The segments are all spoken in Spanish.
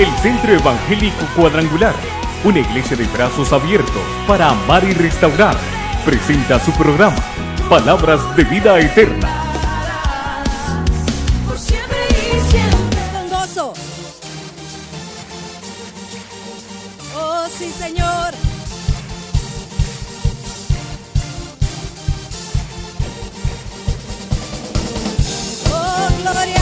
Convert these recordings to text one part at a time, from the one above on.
El Centro Evangélico Cuadrangular, una iglesia de brazos abiertos para amar y restaurar, presenta su programa Palabras de Vida Eterna. Por siempre y siempre. Con gozo. Oh, sí, Señor. Oh, gloria.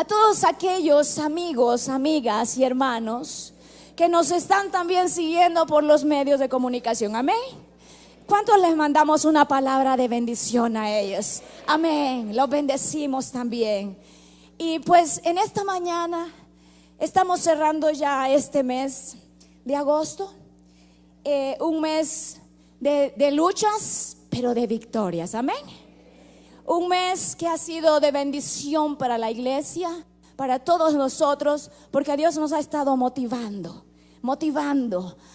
todos aquellos amigos, amigas y hermanos que nos están también siguiendo por los medios de comunicación. Amén. ¿Cuántos les mandamos una palabra de bendición a ellos? Amén. Los bendecimos también. Y pues en esta mañana estamos cerrando ya este mes de agosto. Un mes de luchas, pero de victorias. Amén. Un mes que ha sido de bendición para la iglesia, para todos nosotros, porque Dios nos ha estado motivando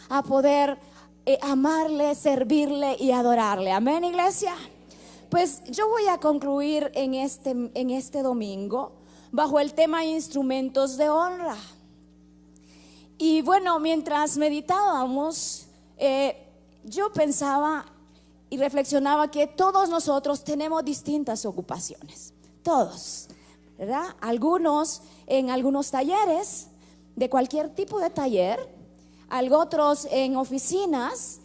a poder amarle, servirle y adorarle. Amén, iglesia. Pues yo voy a concluir en este domingo bajo el tema instrumentos de honra. Y bueno, mientras meditábamos, yo pensaba y reflexionaba que todos nosotros tenemos distintas ocupaciones, todos, ¿verdad? Algunos en algunos talleres, de cualquier tipo de taller, otros en oficinas,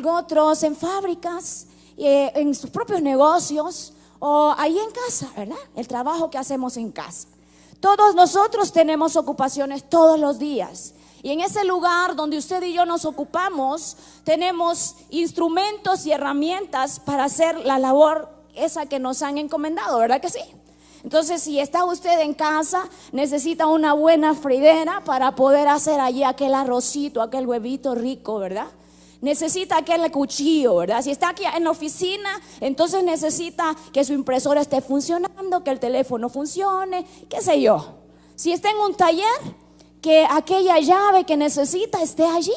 otros en fábricas, en sus propios negocios o ahí en casa, ¿verdad? El trabajo que hacemos en casa. Todos nosotros tenemos ocupaciones todos los días. Y en ese lugar donde usted y yo nos ocupamos, tenemos instrumentos y herramientas para hacer la labor esa que nos han encomendado, ¿verdad que sí? Entonces, si está usted en casa, necesita una buena freidera para poder hacer allí aquel arrocito, aquel huevito rico, ¿verdad? Necesita aquel cuchillo, ¿verdad? Si está aquí en la oficina, entonces necesita que su impresora esté funcionando, que el teléfono funcione, qué sé yo. Si está en un taller, que aquella llave que necesita esté allí.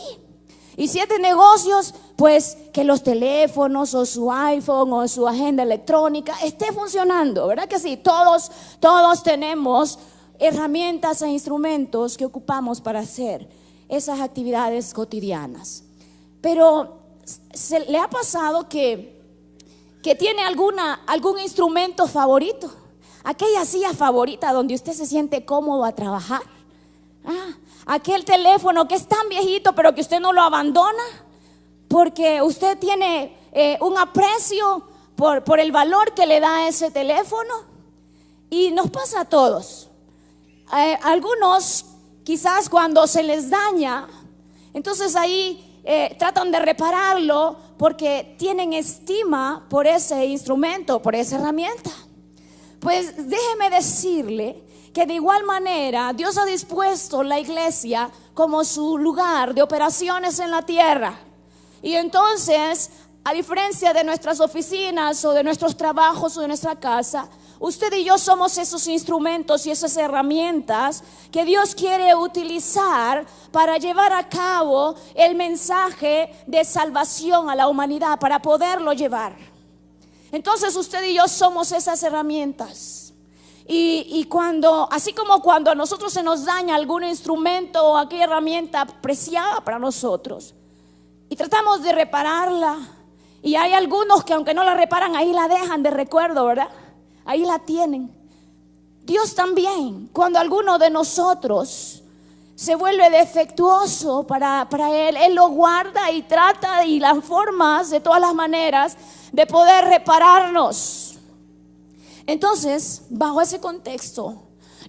Y si es de negocios, pues que los teléfonos o su iPhone o su agenda electrónica esté funcionando, ¿verdad que sí? Todos tenemos herramientas e instrumentos que ocupamos para hacer esas actividades cotidianas. Pero ¿le ha pasado que tiene algún instrumento favorito? Aquella silla favorita donde usted se siente cómodo a trabajar. Aquel teléfono que es tan viejito pero que usted no lo abandona porque usted tiene un aprecio por el valor que le da ese teléfono. Y nos pasa a todos. Algunos quizás cuando se les daña, entonces ahí tratan de repararlo porque tienen estima por ese instrumento, por esa herramienta. Pues déjeme decirle que de igual manera Dios ha dispuesto la iglesia como su lugar de operaciones en la tierra. Y entonces, a diferencia de nuestras oficinas o de nuestros trabajos o de nuestra casa, usted y yo somos esos instrumentos y esas herramientas que Dios quiere utilizar para llevar a cabo el mensaje de salvación a la humanidad, para poderlo llevar. Entonces usted y yo somos esas herramientas. Y así como cuando a nosotros se nos daña algún instrumento o aquella herramienta preciada para nosotros y tratamos de repararla, y hay algunos que aunque no la reparan, ahí la dejan de recuerdo, ¿verdad? Ahí la tienen. Dios también, cuando alguno de nosotros se vuelve defectuoso para Él lo guarda y trata y las formas de todas las maneras de poder repararnos. Entonces, bajo ese contexto,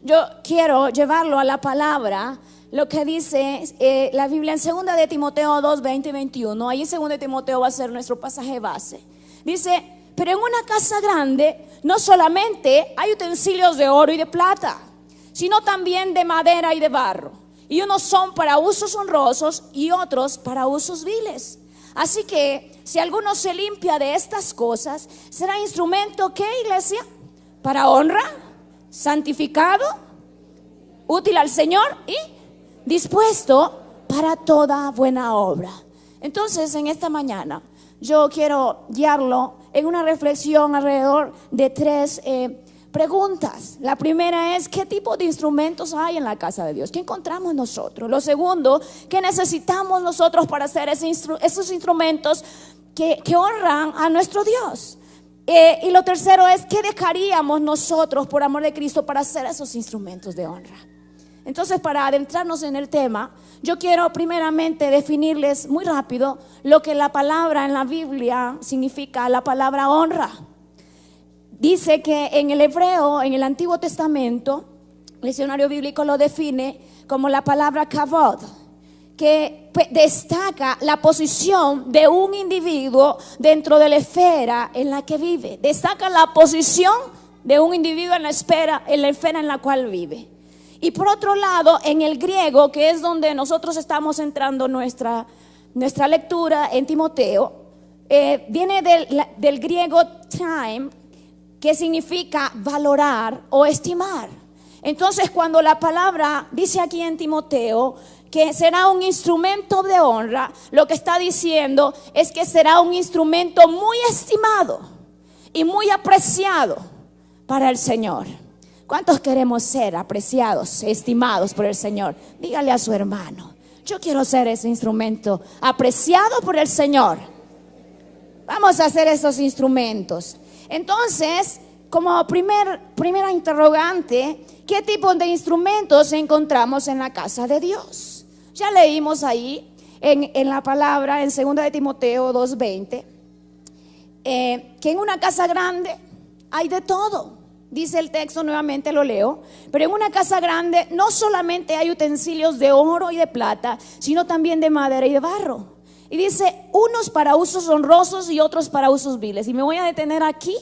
yo quiero llevarlo a la palabra, lo que dice la Biblia en 2 de Timoteo 2, 20 y 21. Ahí en 2 de Timoteo va a ser nuestro pasaje base. Dice: pero en una casa grande no solamente hay utensilios de oro y de plata, sino también de madera y de barro. Y unos son para usos honrosos y otros para usos viles. Así que si alguno se limpia de estas cosas, será instrumento, ¿qué, iglesia? Para honra, santificado, útil al Señor y dispuesto para toda buena obra. Entonces, en esta mañana yo quiero guiarlo en una reflexión alrededor de 3 preguntas. La primera es: ¿qué tipo de instrumentos hay en la casa de Dios? ¿Qué encontramos nosotros? Lo segundo, ¿qué necesitamos nosotros para hacer esos instrumentos que honran a nuestro Dios? Y lo tercero es: ¿qué dejaríamos nosotros por amor de Cristo para hacer esos instrumentos de honra? Entonces, para adentrarnos en el tema, yo quiero primeramente definirles muy rápido lo que la palabra en la Biblia significa, la palabra honra. Dice que en el hebreo, en el Antiguo Testamento, el diccionario bíblico lo define como la palabra kavod, que destaca la posición de un individuo dentro de la esfera en la que vive. Destaca la posición de un individuo en la esfera en la cual vive. Y por otro lado, en el griego, que es donde nosotros estamos entrando nuestra lectura en Timoteo, viene del griego time, que significa valorar o estimar. Entonces, cuando la palabra dice aquí en Timoteo que será un instrumento de honra, lo que está diciendo es que será un instrumento muy estimado y muy apreciado para el Señor. ¿Cuántos queremos ser apreciados, estimados por el Señor? Dígale a su hermano: yo quiero ser ese instrumento apreciado por el Señor. Vamos a hacer esos instrumentos. Entonces, como primera interrogante, ¿qué tipo de instrumentos encontramos en la casa de Dios? Ya leímos ahí en la palabra en 2 de Timoteo 2:20, que en una casa grande hay de todo. Dice el texto, nuevamente lo leo, pero en una casa grande no solamente hay utensilios de oro y de plata, sino también de madera y de barro. Y dice, unos para usos honrosos y otros para usos viles. Y me voy a detener aquí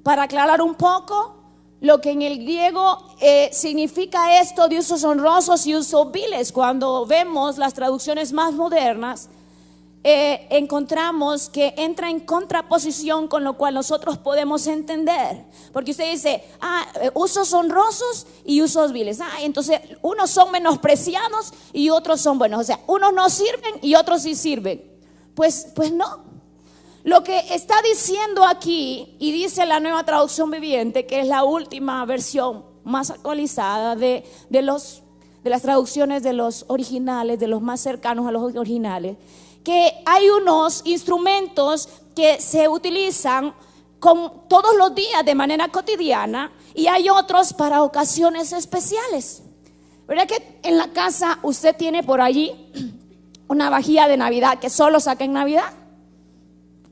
para aclarar un poco lo que en el griego significa esto de usos honrosos y usos viles. Cuando vemos las traducciones más modernas, encontramos que entra en contraposición con lo cual nosotros podemos entender. Porque usted dice, usos honrosos y usos viles. Entonces unos son menospreciados y otros son buenos. O sea, unos no sirven y otros sí sirven. Pues no. Lo que está diciendo aquí, y dice la Nueva Traducción Viviente, que es la última versión más actualizada de las traducciones de los originales, de los más cercanos a los originales, que hay unos instrumentos que se utilizan todos los días de manera cotidiana y hay otros para ocasiones especiales. ¿Verdad que en la casa usted tiene por allí una vajilla de Navidad que solo saca en Navidad?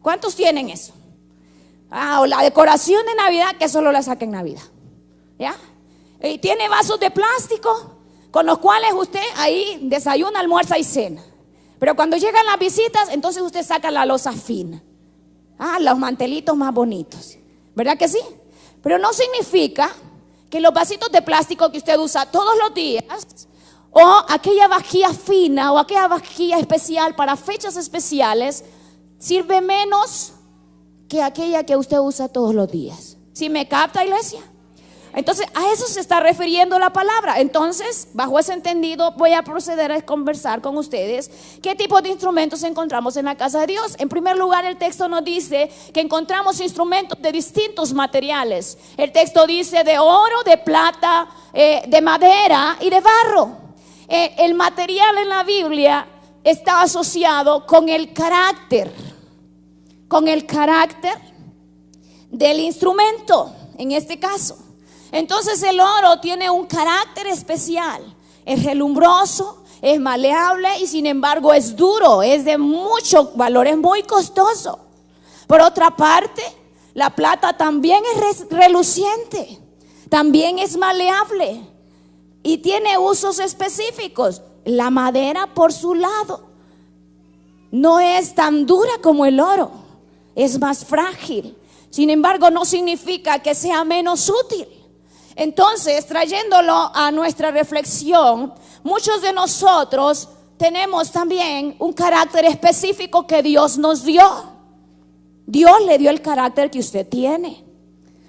¿Cuántos tienen eso? O la decoración de Navidad que solo la saca en Navidad. ¿Ya? Y tiene vasos de plástico con los cuales usted ahí desayuna, almuerza y cena. Pero cuando llegan las visitas, entonces usted saca la loza fina. Los mantelitos más bonitos. ¿Verdad que sí? Pero no significa que los vasitos de plástico que usted usa todos los días, o aquella vajilla fina o aquella vajilla especial para fechas especiales, sirve menos que aquella que usted usa todos los días. ¿Sí me capta, iglesia? Entonces a eso se está refiriendo la palabra. Entonces, bajo ese entendido, voy a proceder a conversar con ustedes qué tipo de instrumentos encontramos en la casa de Dios. En primer lugar, el texto nos dice que encontramos instrumentos de distintos materiales. El texto dice de oro, de plata, de madera y de barro. El material en la Biblia está asociado con el carácter del instrumento, en este caso. Entonces el oro tiene un carácter especial, es relumbroso, es maleable y sin embargo es duro, es de mucho valor, es muy costoso. Por otra parte, la plata también es reluciente, también es maleable y tiene usos específicos. La madera, por su lado, no es tan dura como el oro, es más frágil. Sin embargo, no significa que sea menos útil. Entonces, trayéndolo a nuestra reflexión, muchos de nosotros tenemos también un carácter específico que Dios nos dio. Dios le dio el carácter que usted tiene.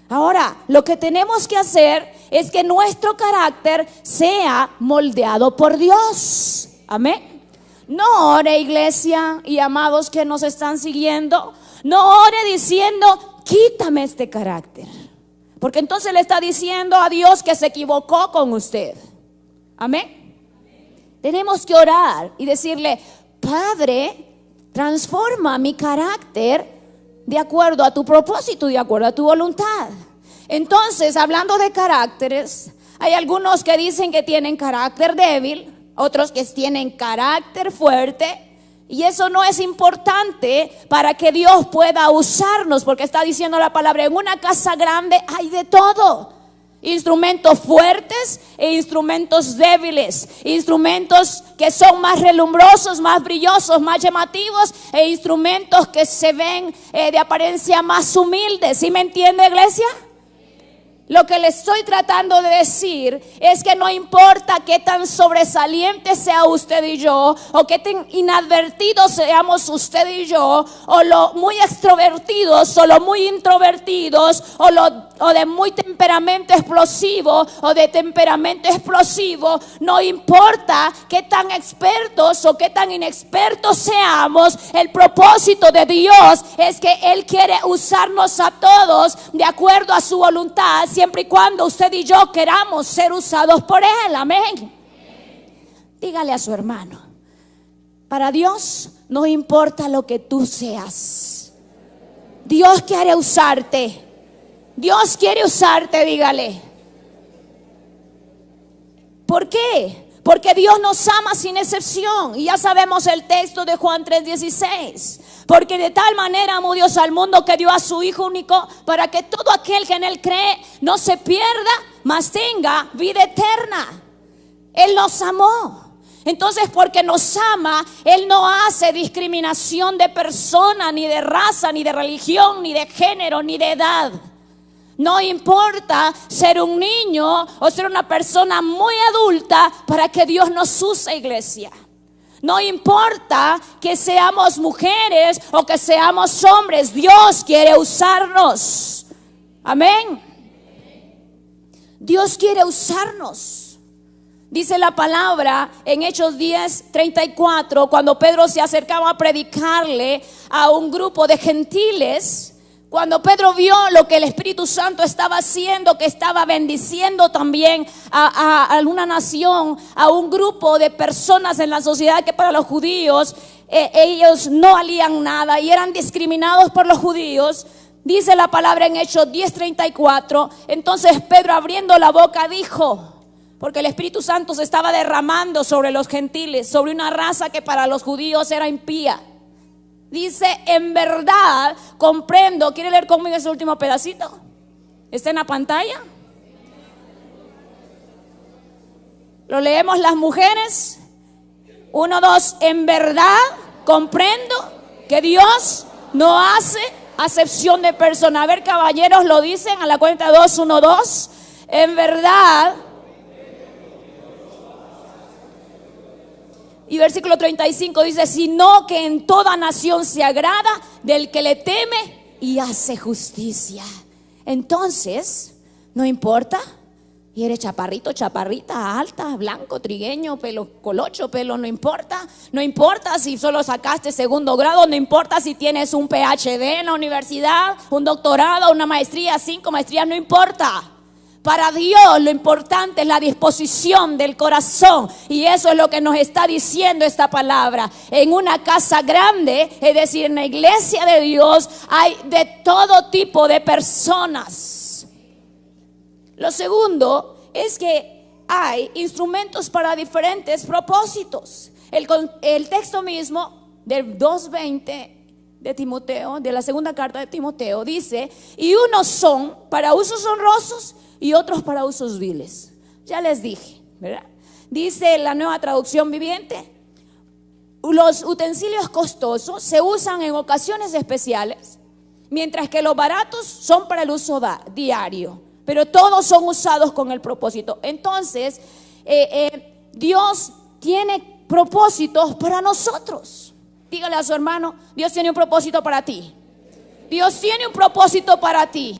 Ahora, lo que tenemos que hacer es que nuestro carácter sea moldeado por Dios. Amén. No ore, iglesia y amados que nos están siguiendo, no ore diciendo, quítame este carácter. Porque entonces le está diciendo a Dios que se equivocó con usted. Amén. Tenemos que orar y decirle, Padre, transforma mi carácter de acuerdo a tu propósito, de acuerdo a tu voluntad. Entonces, hablando de caracteres, hay algunos que dicen que tienen carácter débil, otros que tienen carácter fuerte. Y eso no es importante para que Dios pueda usarnos, porque está diciendo la palabra, en una casa grande hay de todo. Instrumentos fuertes e instrumentos débiles. Instrumentos que son más relumbrosos, más brillosos, más llamativos, e instrumentos que se ven de apariencia más humildes. ¿Sí me entiende, iglesia? Lo que le estoy tratando de decir es que no importa qué tan sobresaliente sea usted y yo, o qué tan inadvertidos seamos usted y yo, o lo muy extrovertidos o lo muy introvertidos, o de muy temperamento explosivo o de temperamento explosivo, no importa qué tan expertos o qué tan inexpertos seamos, el propósito de Dios es que Él quiere usarnos a todos de acuerdo a su voluntad, siempre y cuando usted y yo queramos ser usados por Él. Amén. Dígale a su hermano: para Dios no importa lo que tú seas, Dios quiere usarte. Dios quiere usarte, dígale. ¿Por qué? Porque Dios nos ama sin excepción. Y ya sabemos el texto de Juan 3:16. Porque de tal manera amó Dios al mundo que dio a su Hijo único, para que todo aquel que en Él cree no se pierda, mas tenga vida eterna. Él nos amó. Entonces, porque nos ama, Él no hace discriminación de persona, ni de raza, ni de religión, ni de género, ni de edad. No importa ser un niño o ser una persona muy adulta para que Dios nos use, iglesia. No importa que seamos mujeres o que seamos hombres, Dios quiere usarnos. Amén. Dios quiere usarnos. Dice la palabra en Hechos 10:34, cuando Pedro se acercaba a predicarle a un grupo de gentiles. Cuando Pedro vio lo que el Espíritu Santo estaba haciendo, que estaba bendiciendo también a una nación, a un grupo de personas en la sociedad que para los judíos ellos no valían nada y eran discriminados por los judíos, dice la palabra en Hechos 10:34, entonces Pedro, abriendo la boca, dijo, porque el Espíritu Santo se estaba derramando sobre los gentiles, sobre una raza que para los judíos era impía. Dice: en verdad comprendo. ¿Quiere leer conmigo ese último pedacito? ¿Está en la pantalla? Lo leemos las mujeres. 1, 2. En verdad comprendo que Dios no hace acepción de persona. A ver, caballeros, lo dicen a la cuenta 2, 1, 2. En verdad. Y versículo 35 dice: sino que en toda nación se agrada del que le teme y hace justicia. Entonces, no importa, y eres chaparrito, chaparrita, alta, blanco, trigueño, pelo colocho, pelo, no importa. No importa si solo sacaste segundo grado, no importa si tienes un PhD en la universidad, un doctorado, una maestría, 5 maestrías, no importa. Para Dios lo importante es la disposición del corazón, y eso es lo que nos está diciendo esta palabra. En una casa grande, es decir, en la iglesia de Dios, hay de todo tipo de personas. Lo segundo es que hay instrumentos para diferentes propósitos. El texto mismo del 2:20 de Timoteo, de la segunda carta de Timoteo, dice: y unos son para usos honrosos y otros para usos viles. Ya les dije, ¿verdad? Dice la Nueva Traducción Viviente: los utensilios costosos se usan en ocasiones especiales, mientras que los baratos son para el uso diario, pero todos son usados con el propósito. Entonces, Dios tiene propósitos para nosotros. Dígale a su hermano: Dios tiene un propósito para ti. Dios tiene un propósito para ti.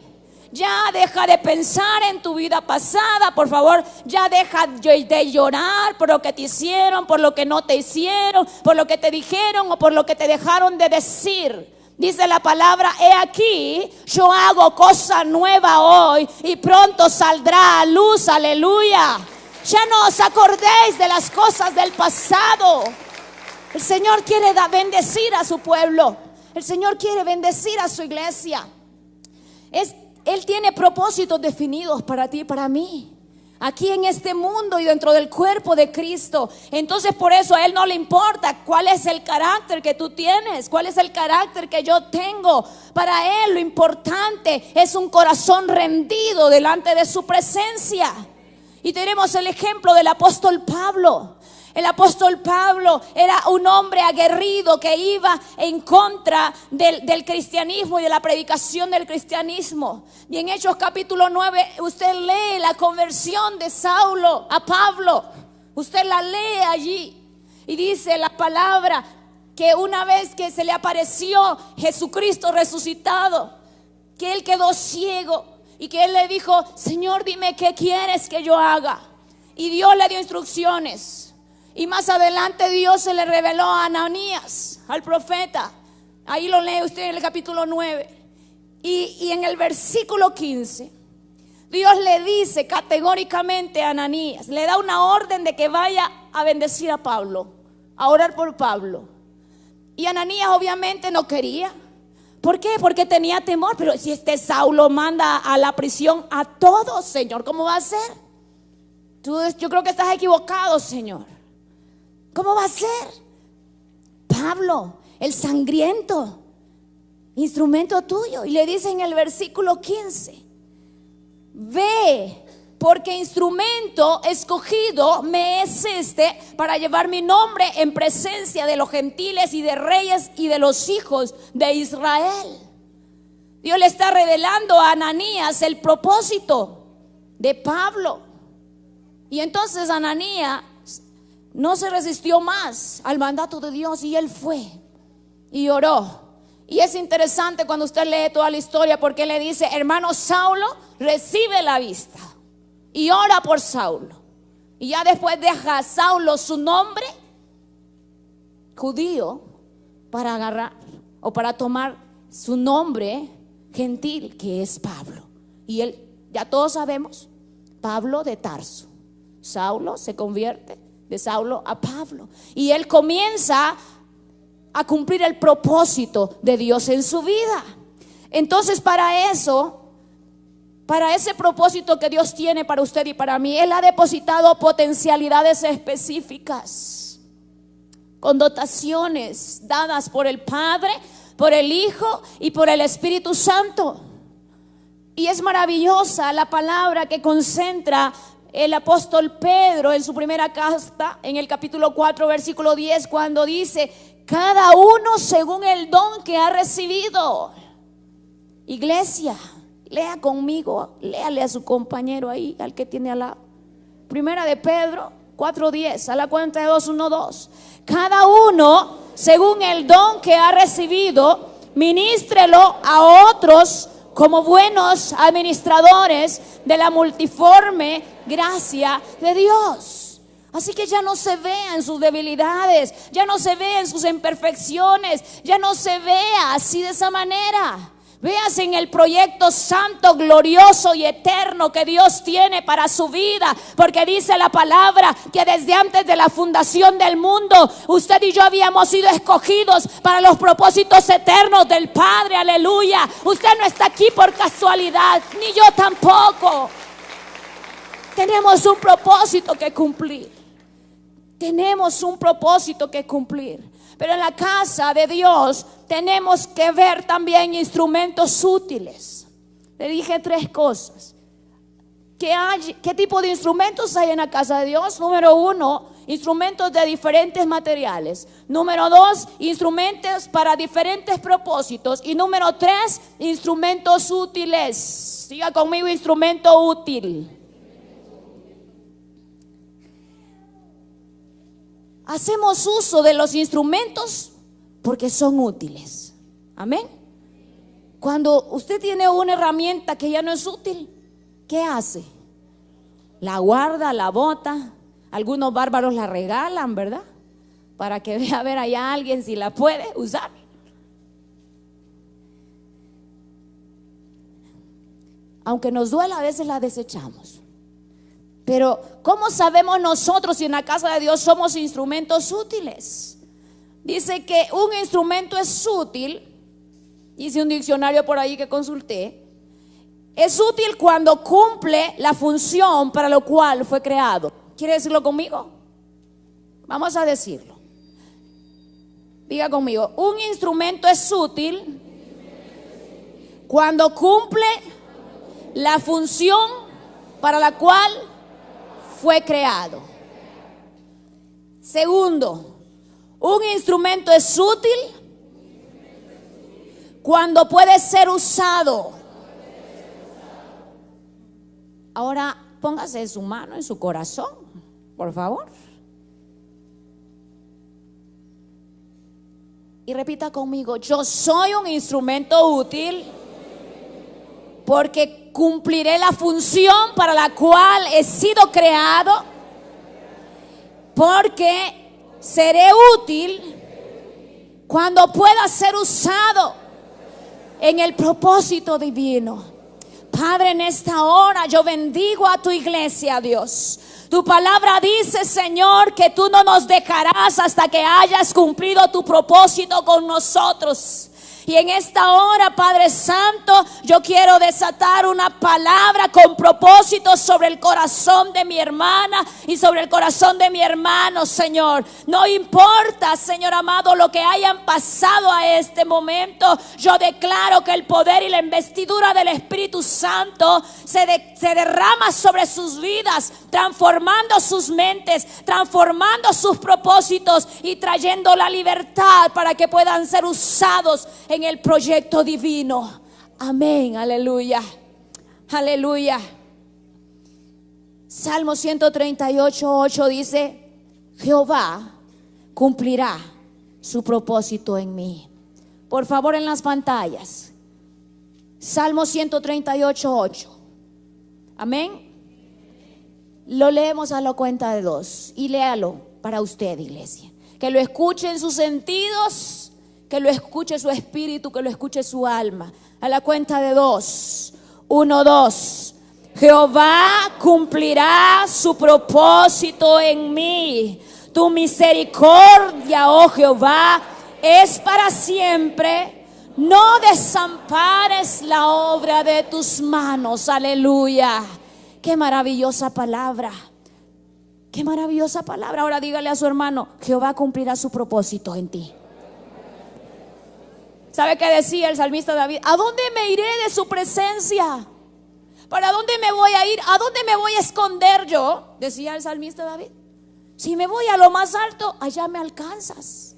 Ya deja de pensar en tu vida pasada, por favor. Ya deja de llorar por lo que te hicieron, por lo que no te hicieron, por lo que te dijeron o por lo que te dejaron de decir. Dice la palabra: he aquí, yo hago cosa nueva hoy y pronto saldrá a luz. Aleluya. Ya no os acordéis de las cosas del pasado. El Señor quiere bendecir a su pueblo. El Señor quiere bendecir a su iglesia. Él tiene propósitos definidos para ti y para mí. aquí en este mundo y dentro del cuerpo de Cristo. Entonces por eso a Él no le importa cuál es el carácter que tú tienes, cuál es el carácter que yo tengo. Para Él lo importante es un corazón rendido delante de su presencia. Y tenemos el ejemplo del apóstol Pablo. El apóstol Pablo era un hombre aguerrido que iba en contra del cristianismo y de la predicación del cristianismo. Y en Hechos capítulo 9 usted lee la conversión de Saulo a Pablo. Usted la lee allí y dice la palabra que una vez que se le apareció Jesucristo resucitado, que él quedó ciego y que él le dijo: Señor, dime qué quieres que yo haga. Y Dios le dio instrucciones. Y más adelante Dios se le reveló a Ananías, al profeta. Ahí lo lee usted en el capítulo 9. Y en el versículo 15, Dios le dice categóricamente a Ananías, le da una orden de que vaya a bendecir a Pablo, a orar por Pablo. Y Ananías obviamente no quería. ¿Por qué? Porque tenía temor. Pero si este Saulo manda a la prisión a todos, Señor, ¿cómo va a ser? Yo creo que estás equivocado, Señor. ¿Cómo va a ser? Pablo, el sangriento, instrumento tuyo. Y le dice en el versículo 15: ve, porque instrumento escogido me es este para llevar mi nombre en presencia de los gentiles y de reyes y de los hijos de Israel. Dios le está revelando a Ananías el propósito de Pablo. Y entonces Ananías no se resistió más al mandato de Dios y él fue y oró. Y es interesante cuando usted lee toda la historia, porque le dice: hermano Saulo, recibe la vista y ora por Saulo. Y ya después deja a Saulo su nombre judío para agarrar o para tomar su nombre gentil, que es Pablo. Y él, ya todos sabemos, Pablo de Tarso. Saulo se convierte de Saulo a Pablo, y él comienza a cumplir el propósito de Dios en su vida. Entonces para ese propósito que Dios tiene para usted y para mí, Él ha depositado potencialidades específicas, con dotaciones dadas por el Padre, por el Hijo y por el Espíritu Santo. Y es maravillosa la palabra que concentra el apóstol Pedro en su primera carta, en el capítulo 4, versículo 10, cuando dice: cada uno según el don que ha recibido. Iglesia, lea conmigo, léale a su compañero ahí, al que tiene al lado. Primera de Pedro 4:10, a la cuenta de 2, 1, 2. Cada uno según el don que ha recibido, ministrelo a otros como buenos administradores de la multiforme gracia de Dios. Así que ya no se vea en sus debilidades, ya no se vea en sus imperfecciones, ya no se vea así de esa manera. Véase en el proyecto santo, glorioso y eterno que Dios tiene para su vida, porque dice la palabra que desde antes de la fundación del mundo, usted y yo habíamos sido escogidos para los propósitos eternos del Padre. Aleluya. Usted no está aquí por casualidad, ni yo tampoco. Tenemos un propósito que cumplir. Tenemos un propósito que cumplir. Pero en la casa de Dios tenemos que ver también instrumentos útiles. Le dije 3 cosas. ¿Qué tipo de instrumentos hay en la casa de Dios? Número 1, instrumentos de diferentes materiales. Número 2, instrumentos para diferentes propósitos. Y número 3, instrumentos útiles. Siga conmigo: instrumento útil. Hacemos uso de los instrumentos porque son útiles. Amén. Cuando usted tiene una herramienta que ya no es útil, ¿qué hace? La guarda, la bota. Algunos bárbaros la regalan, ¿verdad? Para que vea a ver allá alguien si la puede usar. Aunque nos duela, a veces la desechamos. Pero ¿cómo sabemos nosotros si en la casa de Dios somos instrumentos útiles? Dice que un instrumento es útil, dice un diccionario por ahí que consulté, Es útil cuando cumple la función para lo cual fue creado. ¿Quiere decirlo conmigo? Vamos a decirlo. Diga conmigo, un instrumento es útil cuando cumple la función para la cual fue creado. Segundo, un instrumento es útil cuando puede ser usado. Ahora póngase su mano en su corazón, por favor. Y repita conmigo, yo soy un instrumento útil porque cumpliré la función para la cual he sido creado, porque seré útil cuando pueda ser usado en el propósito divino. Padre, en esta hora yo bendigo a tu iglesia, Dios. Tu palabra dice, Señor, que tú no nos dejarás hasta que hayas cumplido tu propósito con nosotros. Y en esta hora, Padre Santo, yo quiero desatar una palabra con propósito sobre el corazón de mi hermana y sobre el corazón de mi hermano, Señor. No importa, Señor amado, lo que hayan pasado a este momento. Yo declaro que el poder y la investidura del Espíritu Santo se derrama sobre sus vidas, transformando sus mentes, transformando sus propósitos y trayendo la libertad para que puedan ser usados en el proyecto divino. Amén, aleluya, aleluya. Salmo 138:8 dice: Jehová cumplirá su propósito en mí. Por favor, en las pantallas, Salmo 138:8. Amén. Lo leemos a la cuenta de 2 y léalo para usted, iglesia. Que lo escuche en sus sentidos, que lo escuche su espíritu, que lo escuche su alma. A la cuenta de 2. 1, 2. Jehová cumplirá su propósito en mí. Tu misericordia, oh Jehová, es para siempre. No desampares la obra de tus manos. Aleluya. Qué maravillosa palabra. Qué maravillosa palabra. Ahora dígale a su hermano: Jehová cumplirá su propósito en ti. ¿Sabe qué decía el salmista David? ¿A dónde me iré de su presencia? ¿Para dónde me voy a ir? ¿A dónde me voy a esconder yo? Decía el salmista David. Si me voy a lo más alto, allá me alcanzas.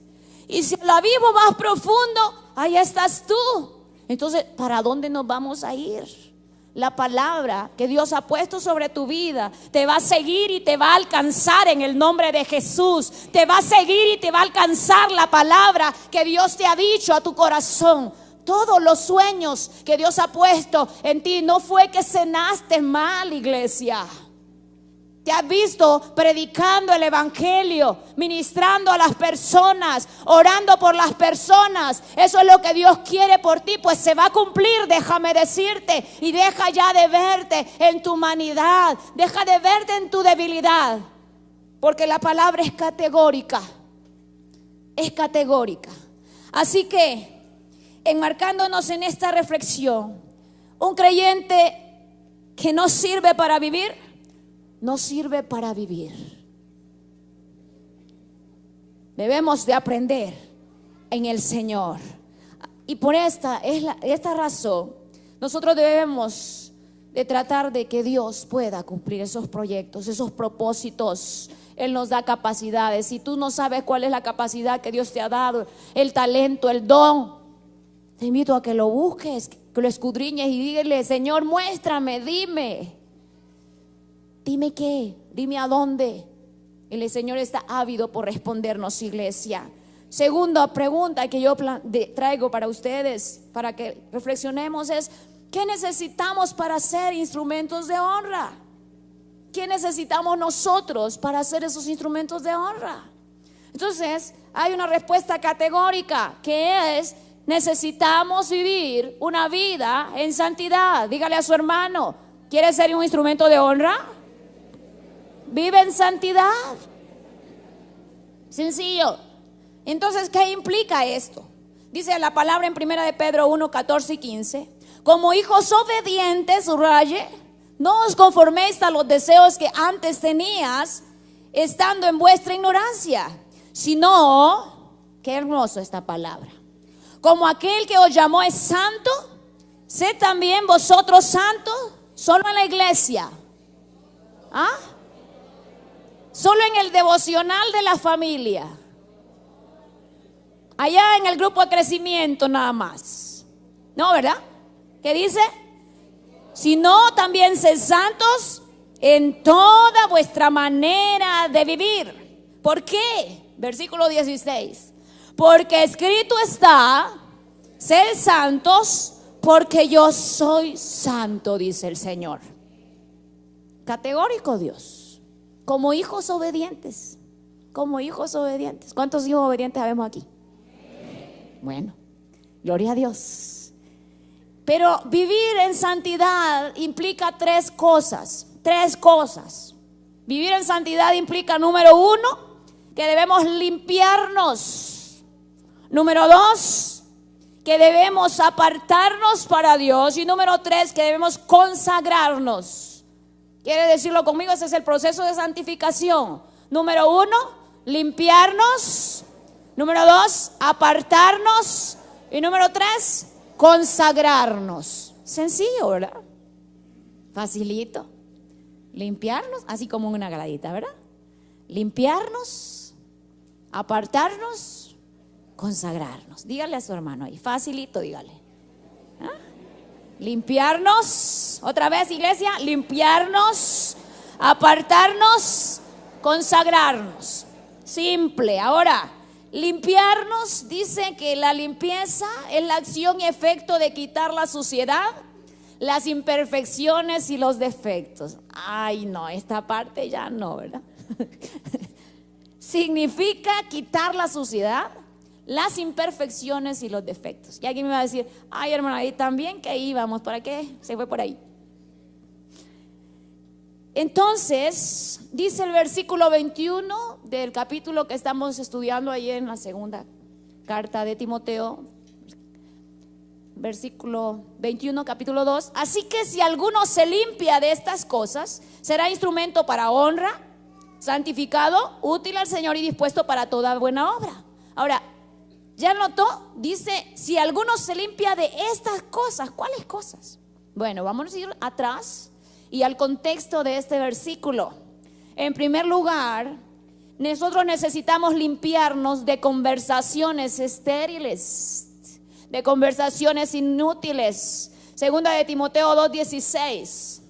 Y si al abismo más profundo, allá estás tú. Entonces, ¿para dónde nos vamos a ir? La palabra que Dios ha puesto sobre tu vida te va a seguir y te va a alcanzar en el nombre de Jesús. Te va a seguir y te va a alcanzar la palabra que Dios te ha dicho a tu corazón. Todos los sueños que Dios ha puesto en ti, no fue que cenaste mal, iglesia. Te has visto predicando el evangelio, ministrando a las personas, orando por las personas. Eso es lo que Dios quiere por ti, pues se va a cumplir, déjame decirte. Y deja ya de verte en tu humanidad, deja de verte en tu debilidad, porque la palabra es categórica. Es categórica. Así que, enmarcándonos en esta reflexión, un creyente que no sirve para vivir, no sirve para vivir. Debemos de aprender en el Señor. Y por esta razón, nosotros debemos de tratar de que Dios pueda cumplir esos proyectos, esos propósitos. Él nos da capacidades. Si tú no sabes cuál es la capacidad que Dios te ha dado, el talento, el don, te invito a que lo busques, que lo escudriñes y dígale: Señor, muéstrame, dime. Dime qué, dime a dónde. El Señor está ávido por respondernos, iglesia. Segunda pregunta que yo traigo para ustedes, para que reflexionemos, es: ¿qué necesitamos para ser instrumentos de honra? ¿Qué necesitamos nosotros para ser esos instrumentos de honra? Entonces, hay una respuesta categórica, que es: necesitamos vivir una vida en santidad. Dígale a su hermano: ¿quieres ser un instrumento de honra? Vive en santidad. Sencillo. Entonces, ¿qué implica esto? Dice la palabra en 1 de Pedro 1, 14 y 15: Como hijos obedientes, subraye, no os conforméis a los deseos que antes tenías, estando en vuestra ignorancia, sino, qué hermoso esta palabra, como aquel que os llamó es santo, sed también vosotros santos, solo en la iglesia, solo en el devocional de la familia, allá en el grupo de crecimiento nada más, no, ¿verdad? ¿Qué dice? Sino también sed santos en toda vuestra manera de vivir. ¿Por qué? Versículo 16. Porque escrito está, sed santos, porque yo soy santo, dice el Señor. Categórico Dios. Como hijos obedientes. Como hijos obedientes. ¿Cuántos hijos obedientes habemos aquí? Bueno, gloria a Dios. Pero vivir en santidad implica tres cosas. Vivir en santidad implica, número 1, que debemos limpiarnos. Número 2, que debemos apartarnos para Dios. Y número 3, que debemos consagrarnos. ¿Quiere decirlo conmigo? Ese es el proceso de santificación. Número 1, limpiarnos. Número 2, apartarnos. Y número 3, consagrarnos. Sencillo, ¿verdad? Facilito. Limpiarnos, así como una gradita, ¿verdad? Limpiarnos, apartarnos, consagrarnos. Dígale a su hermano ahí, facilito, dígale. Limpiarnos, otra vez, iglesia, limpiarnos, apartarnos, consagrarnos. Simple. Ahora, limpiarnos, dice que la limpieza es la acción y efecto de quitar la suciedad, las imperfecciones y los defectos. Ay, no, esta parte ya no, ¿verdad? Significa quitar la suciedad, las imperfecciones y los defectos. Y alguien me va a decir, ay, hermana, ahí también que íbamos, ¿para qué se fue por ahí? Entonces, dice el versículo 21 del capítulo que estamos estudiando ahí en la segunda carta de Timoteo, versículo 21, capítulo 2. Así que si alguno se limpia de estas cosas, será instrumento para honra, santificado, útil al Señor y dispuesto para toda buena obra. Ahora, ¿ya notó? Dice, si alguno se limpia de estas cosas. ¿Cuáles cosas? Bueno, vamos a ir atrás y al contexto de este versículo. En primer lugar, nosotros necesitamos limpiarnos de conversaciones estériles, de conversaciones inútiles. Segunda de Timoteo 2:16.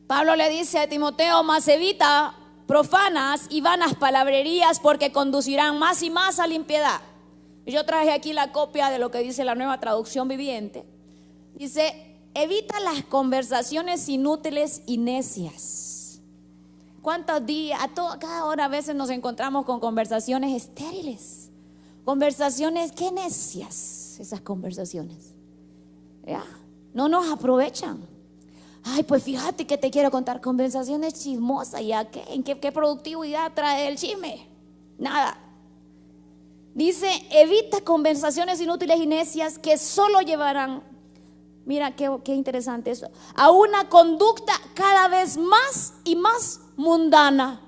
Pablo le dice a Timoteo, mas evita profanas y vanas palabrerías, porque conducirán más y más a la impiedad. Yo traje aquí la copia de lo que dice la Nueva Traducción Viviente. Dice, evita las conversaciones inútiles y necias. ¿Cuántos días, cada hora a veces nos encontramos con conversaciones estériles? Conversaciones, qué necias esas conversaciones. ¿Ya? No nos aprovechan. Ay, pues fíjate que te quiero contar conversaciones chismosas. ¿Ya qué? ¿En qué productividad trae el chisme? Nada. Dice, evita conversaciones inútiles y necias que solo llevarán, mira qué interesante eso, a una conducta cada vez más y más mundana.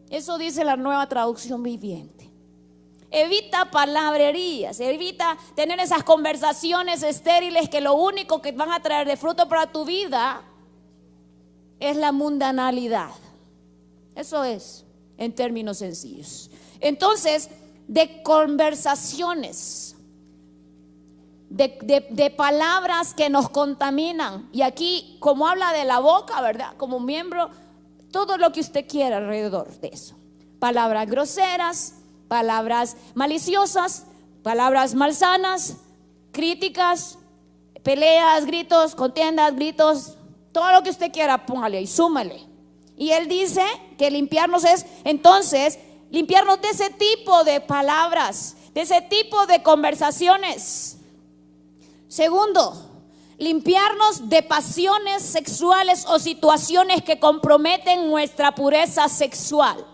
Eso dice la Nueva Traducción Viviente. Evita palabrerías, evita tener esas conversaciones estériles que lo único que van a traer de fruto para tu vida es la mundanalidad. Eso es, en términos sencillos. Entonces, de conversaciones, de palabras que nos contaminan. Y aquí, como habla de la boca, ¿verdad? Como miembro, todo lo que usted quiera alrededor de eso. Palabras groseras, palabras maliciosas, palabras malsanas, críticas, peleas, gritos, contiendas, gritos, todo lo que usted quiera, póngale y súmale. Y él dice que limpiarnos es, entonces, limpiarnos de ese tipo de palabras, de ese tipo de conversaciones. Segundo, limpiarnos de pasiones sexuales o situaciones que comprometen nuestra pureza sexual.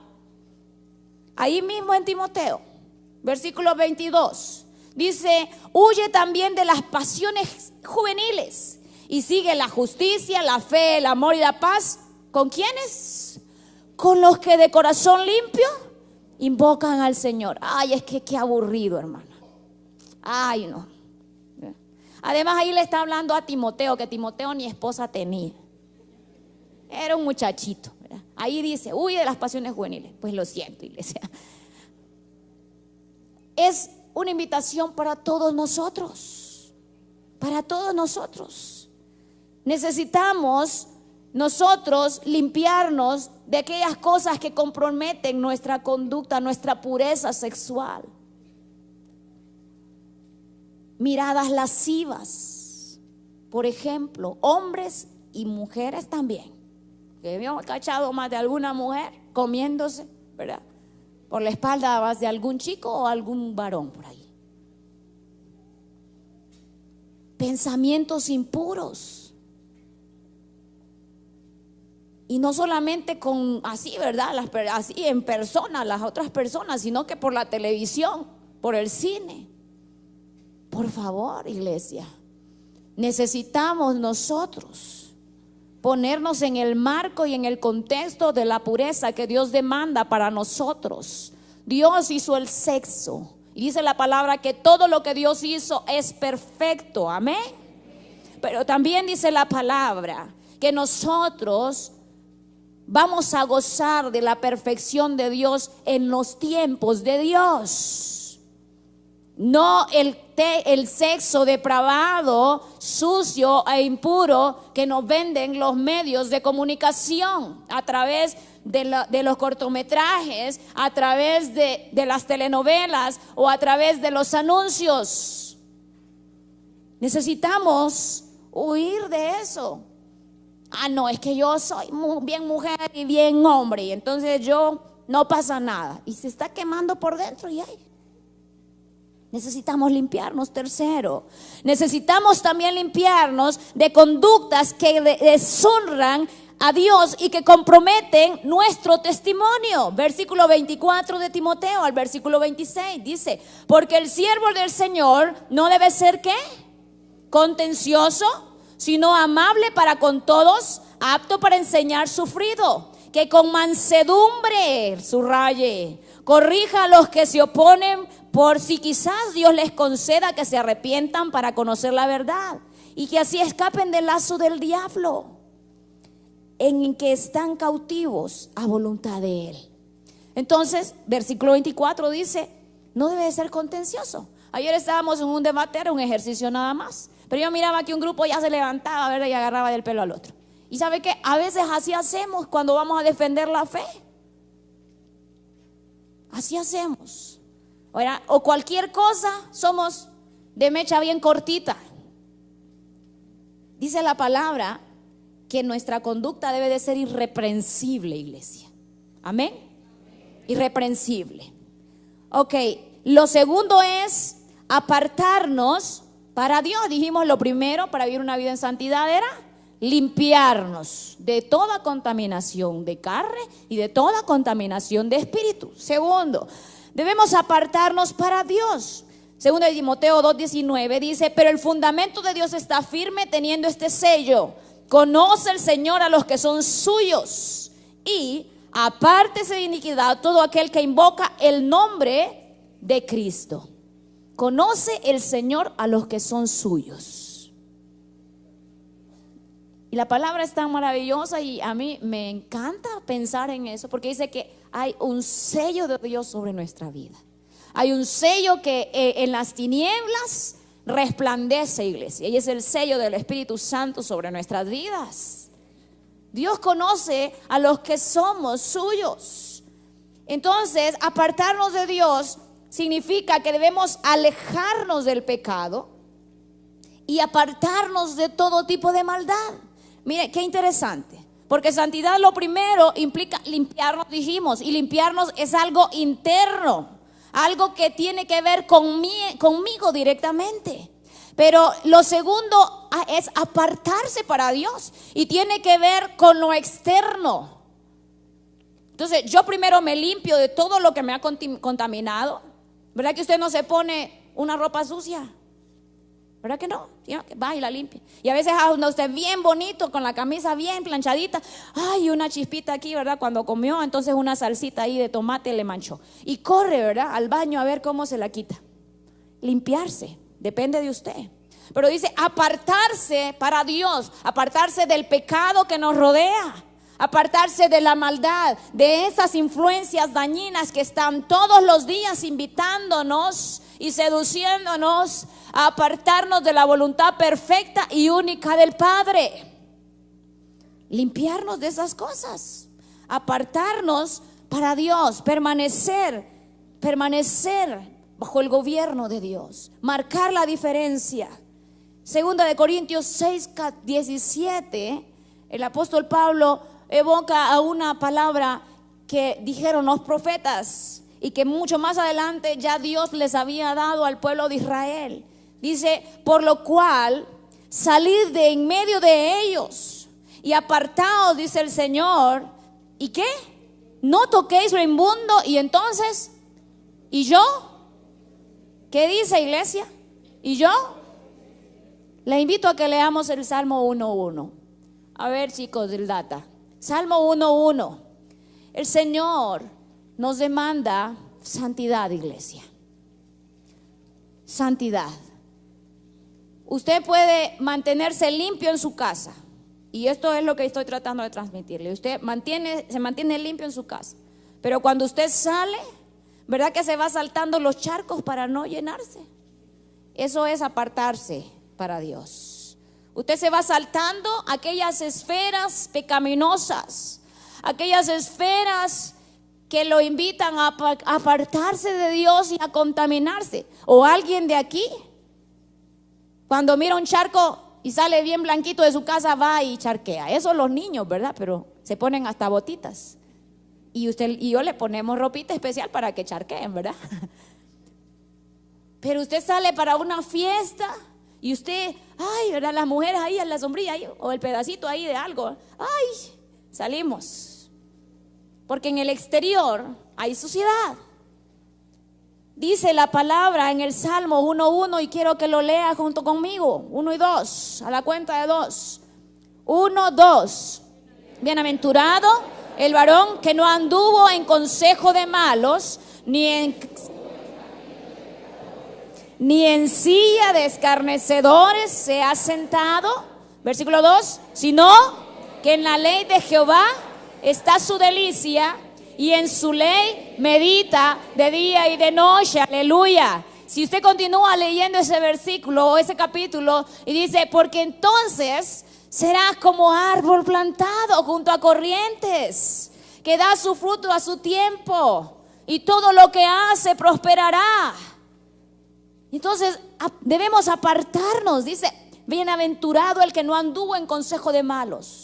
Ahí mismo en Timoteo, versículo 22, Dice, huye también de las pasiones juveniles y sigue la justicia, la fe, el amor y la paz. ¿Con quiénes? Con los que de corazón limpio invocan al Señor. Ay, es que qué aburrido, hermana. Ay, no. Además ahí le está hablando a Timoteo, que Timoteo ni esposa tenía. Era un muchachito, ¿verdad? Ahí dice, huye de las pasiones juveniles. Pues lo siento, iglesia. Es una invitación para todos nosotros. Para todos nosotros. Necesitamos nosotros limpiarnos de aquellas cosas que comprometen nuestra conducta, nuestra pureza sexual. Miradas lascivas, por ejemplo, hombres y mujeres también. Que hemos cachado más de alguna mujer comiéndose, ¿verdad?, por la espalda más de algún chico o algún varón por ahí. Pensamientos impuros. Y no solamente con así, ¿verdad?, así en persona, las otras personas, sino que por la televisión, por el cine. Por favor, iglesia, necesitamos nosotros ponernos en el marco y en el contexto de la pureza que Dios demanda para nosotros. Dios hizo el sexo y dice la palabra que todo lo que Dios hizo es perfecto, amén. Pero también dice la palabra que nosotros vamos a gozar de la perfección de Dios en los tiempos de Dios. No el sexo depravado, sucio e impuro que nos venden los medios de comunicación a través de los cortometrajes, a través de las telenovelas o a través de los anuncios. Necesitamos huir de eso. Ah, no, es que yo soy bien mujer y bien hombre, y entonces yo no pasa nada. Y se está quemando por dentro y ahí. Necesitamos limpiarnos. Tercero, necesitamos también limpiarnos de conductas que deshonran a Dios y que comprometen nuestro testimonio. Versículo 24 de Timoteo al versículo 26 dice: porque el siervo del Señor no debe ser ¿qué? Contencioso, sino amable para con todos, apto para enseñar, sufrido, que con mansedumbre, subraye, corrija a los que se oponen, por si quizás Dios les conceda que se arrepientan para conocer la verdad y que así escapen del lazo del diablo, en que están cautivos a voluntad de él. Entonces, versículo 24 dice: no debe de ser contencioso. Ayer estábamos en un debate, era un ejercicio nada más, pero yo miraba que un grupo ya se levantaba, ¿verdad?, y agarraba del pelo al otro. Y sabe que a veces así hacemos cuando vamos a defender la fe. Así hacemos. O cualquier cosa, somos de mecha bien cortita. Dice la palabra que nuestra conducta debe de ser irreprensible, iglesia. Amén. Irreprensible. Ok, lo segundo es apartarnos para Dios. Dijimos lo primero para vivir una vida en santidad era limpiarnos de toda contaminación de carne y de toda contaminación de espíritu. Segundo, debemos apartarnos para Dios. Segundo de Timoteo 2:19 dice: pero el fundamento de Dios está firme teniendo este sello: conoce el Señor a los que son suyos, y apártese de iniquidad todo aquel que invoca el nombre de Cristo. Conoce el Señor a los que son suyos. Y la palabra es tan maravillosa y a mí me encanta pensar en eso, porque dice que hay un sello de Dios sobre nuestra vida. Hay un sello que en las tinieblas resplandece, iglesia, y es el sello del Espíritu Santo sobre nuestras vidas. Dios conoce a los que somos suyos. Entonces, apartarnos de Dios significa que debemos alejarnos del pecado y apartarnos de todo tipo de maldad. Mire, qué interesante, porque santidad lo primero implica limpiarnos, dijimos, y limpiarnos es algo interno, algo que tiene que ver conmigo directamente. Pero lo segundo es apartarse para Dios y tiene que ver con lo externo. Entonces yo primero me limpio de todo lo que me ha contaminado. ¿Verdad que usted no se pone una ropa sucia? ¿Verdad que no? ¿Sí? Va y la limpia. Y a veces anda usted bien bonito, con la camisa bien planchadita. Ay, una chispita aquí, ¿verdad? Cuando comió, entonces una salsita ahí de tomate le manchó. Y corre, ¿verdad? Al baño a ver cómo se la quita. Limpiarse, depende de usted. Pero dice apartarse para Dios, apartarse del pecado que nos rodea, apartarse de la maldad, de esas influencias dañinas que están todos los días invitándonos y seduciéndonos a apartarnos de la voluntad perfecta y única del Padre. Limpiarnos de esas cosas, apartarnos para Dios, permanecer bajo el gobierno de Dios, marcar la diferencia. Segunda de Corintios 6:17, el apóstol Pablo evoca a una palabra que dijeron los profetas y que mucho más adelante ya Dios les había dado al pueblo de Israel. Dice, por lo cual salid de en medio de ellos y apartaos, dice el Señor. ¿Y qué? No toquéis lo inmundo. Y entonces, ¿y yo? ¿Qué dice, iglesia? ¿Y yo? Le invito a que leamos el Salmo 1:1. A ver, chicos del data. Salmo 1:1. El Señor nos demanda santidad, iglesia. Santidad. Usted puede mantenerse limpio en su casa. Y esto es lo que estoy tratando de transmitirle. Usted se mantiene limpio en su casa. Pero cuando usted sale, ¿verdad que se va saltando los charcos para no llenarse? Eso es apartarse para Dios. Usted se va saltando aquellas esferas pecaminosas, aquellas esferas que lo invitan a apartarse de Dios y a contaminarse. O alguien de aquí, cuando mira un charco y sale bien blanquito de su casa, va y charquea. Eso los niños, ¿verdad? Pero se ponen hasta botitas. Y usted y yo le ponemos ropita especial para que charqueen, ¿verdad? Pero usted sale para una fiesta y usted, ay, ¿verdad? Las mujeres ahí en la sombrilla ahí, o el pedacito ahí de algo, ay, salimos. Porque en el exterior hay suciedad. Dice la palabra en el Salmo 1:1 y quiero que lo lea junto conmigo. 1 y 2, a la cuenta de 2. 1, 2. Bienaventurado el varón que no anduvo en consejo de malos, ni en silla de escarnecedores se ha sentado. Versículo 2. Sino que en la ley de Jehová está su delicia, y en su ley medita de día y de noche. Aleluya. Si usted continúa leyendo ese versículo o ese capítulo y dice, porque entonces serás como árbol plantado junto a corrientes, que da su fruto a su tiempo, y todo lo que hace prosperará. Entonces debemos apartarnos. Dice, bienaventurado el que no anduvo en consejo de malos.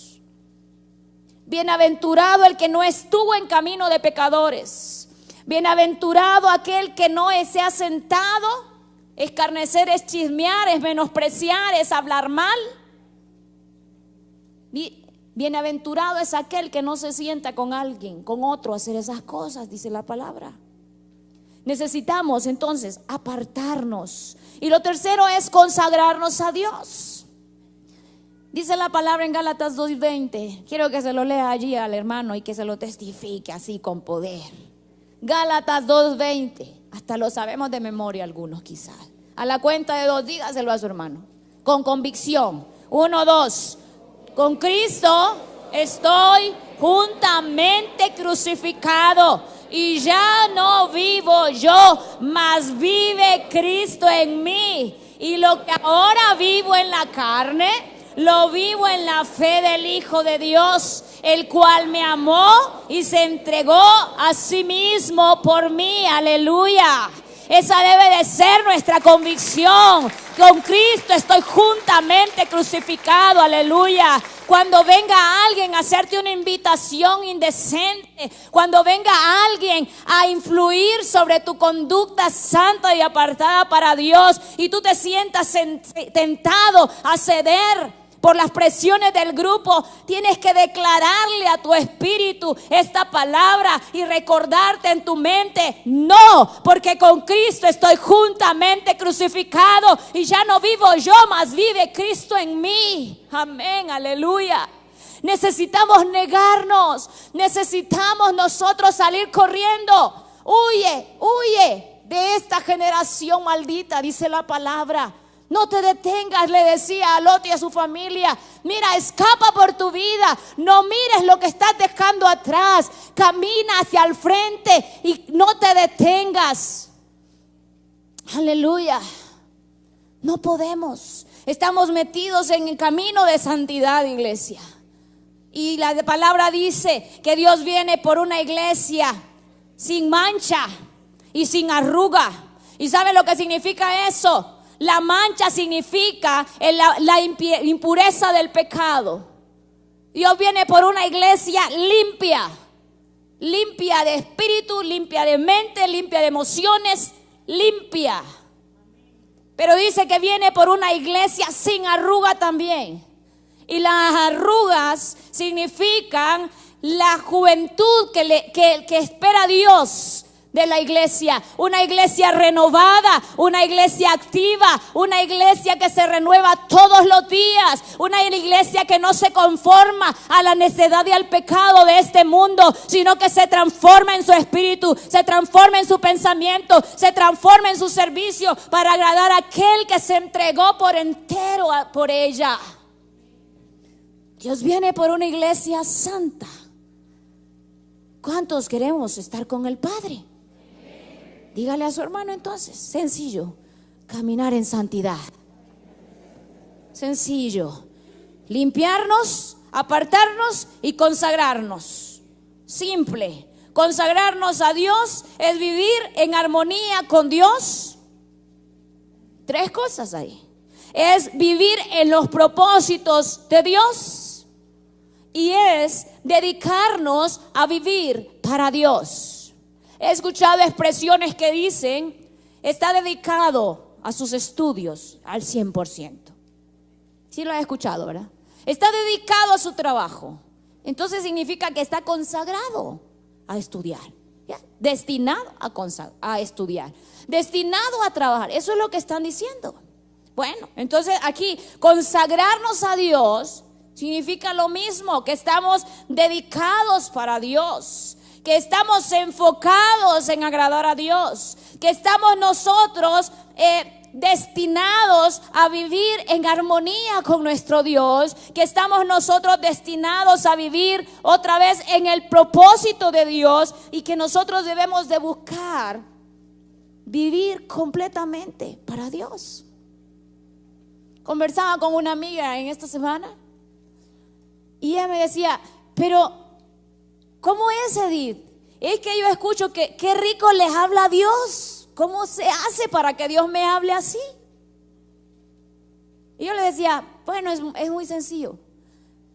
Bienaventurado el que no estuvo en camino de pecadores. Bienaventurado aquel que no se ha sentado. Escarnecer es chismear, es menospreciar, es hablar mal. Bienaventurado es aquel que no se sienta con alguien, con otro, a hacer esas cosas, dice la palabra. Necesitamos entonces apartarnos. Y lo tercero es consagrarnos a Dios. Dice la palabra en Gálatas 2:20. Quiero que se lo lea allí al hermano y que se lo testifique así con poder. Gálatas 2:20. Hasta lo sabemos de memoria algunos quizás. A la cuenta de 2, dígaselo a su hermano con convicción. 1, 2. Con Cristo estoy juntamente crucificado, y ya no vivo yo, mas vive Cristo en mí. Y lo que ahora vivo en la carne, lo vivo en la fe del Hijo de Dios, el cual me amó y se entregó a sí mismo por mí. Aleluya. Esa debe de ser nuestra convicción. Con Cristo estoy juntamente crucificado. Aleluya. Cuando venga alguien a hacerte una invitación indecente, cuando venga alguien a influir sobre tu conducta santa y apartada para Dios, y tú te sientas tentado a ceder, por las presiones del grupo, tienes que declararle a tu espíritu esta palabra y recordarte en tu mente: no, porque con Cristo estoy juntamente crucificado y ya no vivo yo, mas vive Cristo en mí. Amén, aleluya. Necesitamos negarnos, necesitamos nosotros salir corriendo. Huye de esta generación maldita, dice la palabra. No te detengas, le decía a Lot y a su familia. Mira, escapa por tu vida. No mires lo que estás dejando atrás. Camina hacia el frente y no te detengas. Aleluya. No podemos. Estamos metidos en el camino de santidad, iglesia. Y la palabra dice que Dios viene por una iglesia sin mancha y sin arruga. ¿Y sabe lo que significa eso? La mancha significa la impureza del pecado. Dios viene por una iglesia limpia. Limpia de espíritu, limpia de mente, limpia de emociones, limpia. Pero dice que viene por una iglesia sin arruga también. Y las arrugas significan la juventud que espera Dios de la iglesia. Una iglesia renovada, una iglesia activa, una iglesia que se renueva todos los días, una iglesia que no se conforma a la necedad y al pecado de este mundo, sino que se transforma en su espíritu, se transforma en su pensamiento, se transforma en su servicio para agradar a aquel que se entregó por entero por ella. Dios viene por una iglesia santa. ¿Cuántos queremos estar con el Padre? Dígale a su hermano entonces, sencillo, caminar en santidad. Sencillo, limpiarnos, apartarnos y consagrarnos. Simple, consagrarnos a Dios es vivir en armonía con Dios. 3 cosas ahí. Es vivir en los propósitos de Dios y es dedicarnos a vivir para Dios. He escuchado expresiones que dicen: está dedicado a sus estudios al 100%. Sí lo he escuchado, ¿verdad? Está dedicado a su trabajo. Entonces significa que está consagrado a estudiar, ¿ya? Destinado a estudiar, destinado a trabajar. Eso es lo que están diciendo. Bueno, entonces aquí consagrarnos a Dios significa lo mismo, que estamos dedicados para Dios, que estamos enfocados en agradar a Dios, que estamos nosotros destinados a vivir en armonía con nuestro Dios, que estamos nosotros destinados a vivir otra vez en el propósito de Dios y que nosotros debemos de buscar vivir completamente para Dios. Conversaba con una amiga en esta semana y ella me decía: pero ¿cómo es, Edith? Es que yo escucho que qué rico les habla a Dios. ¿Cómo se hace para que Dios me hable así? Y yo le decía: bueno, es muy sencillo.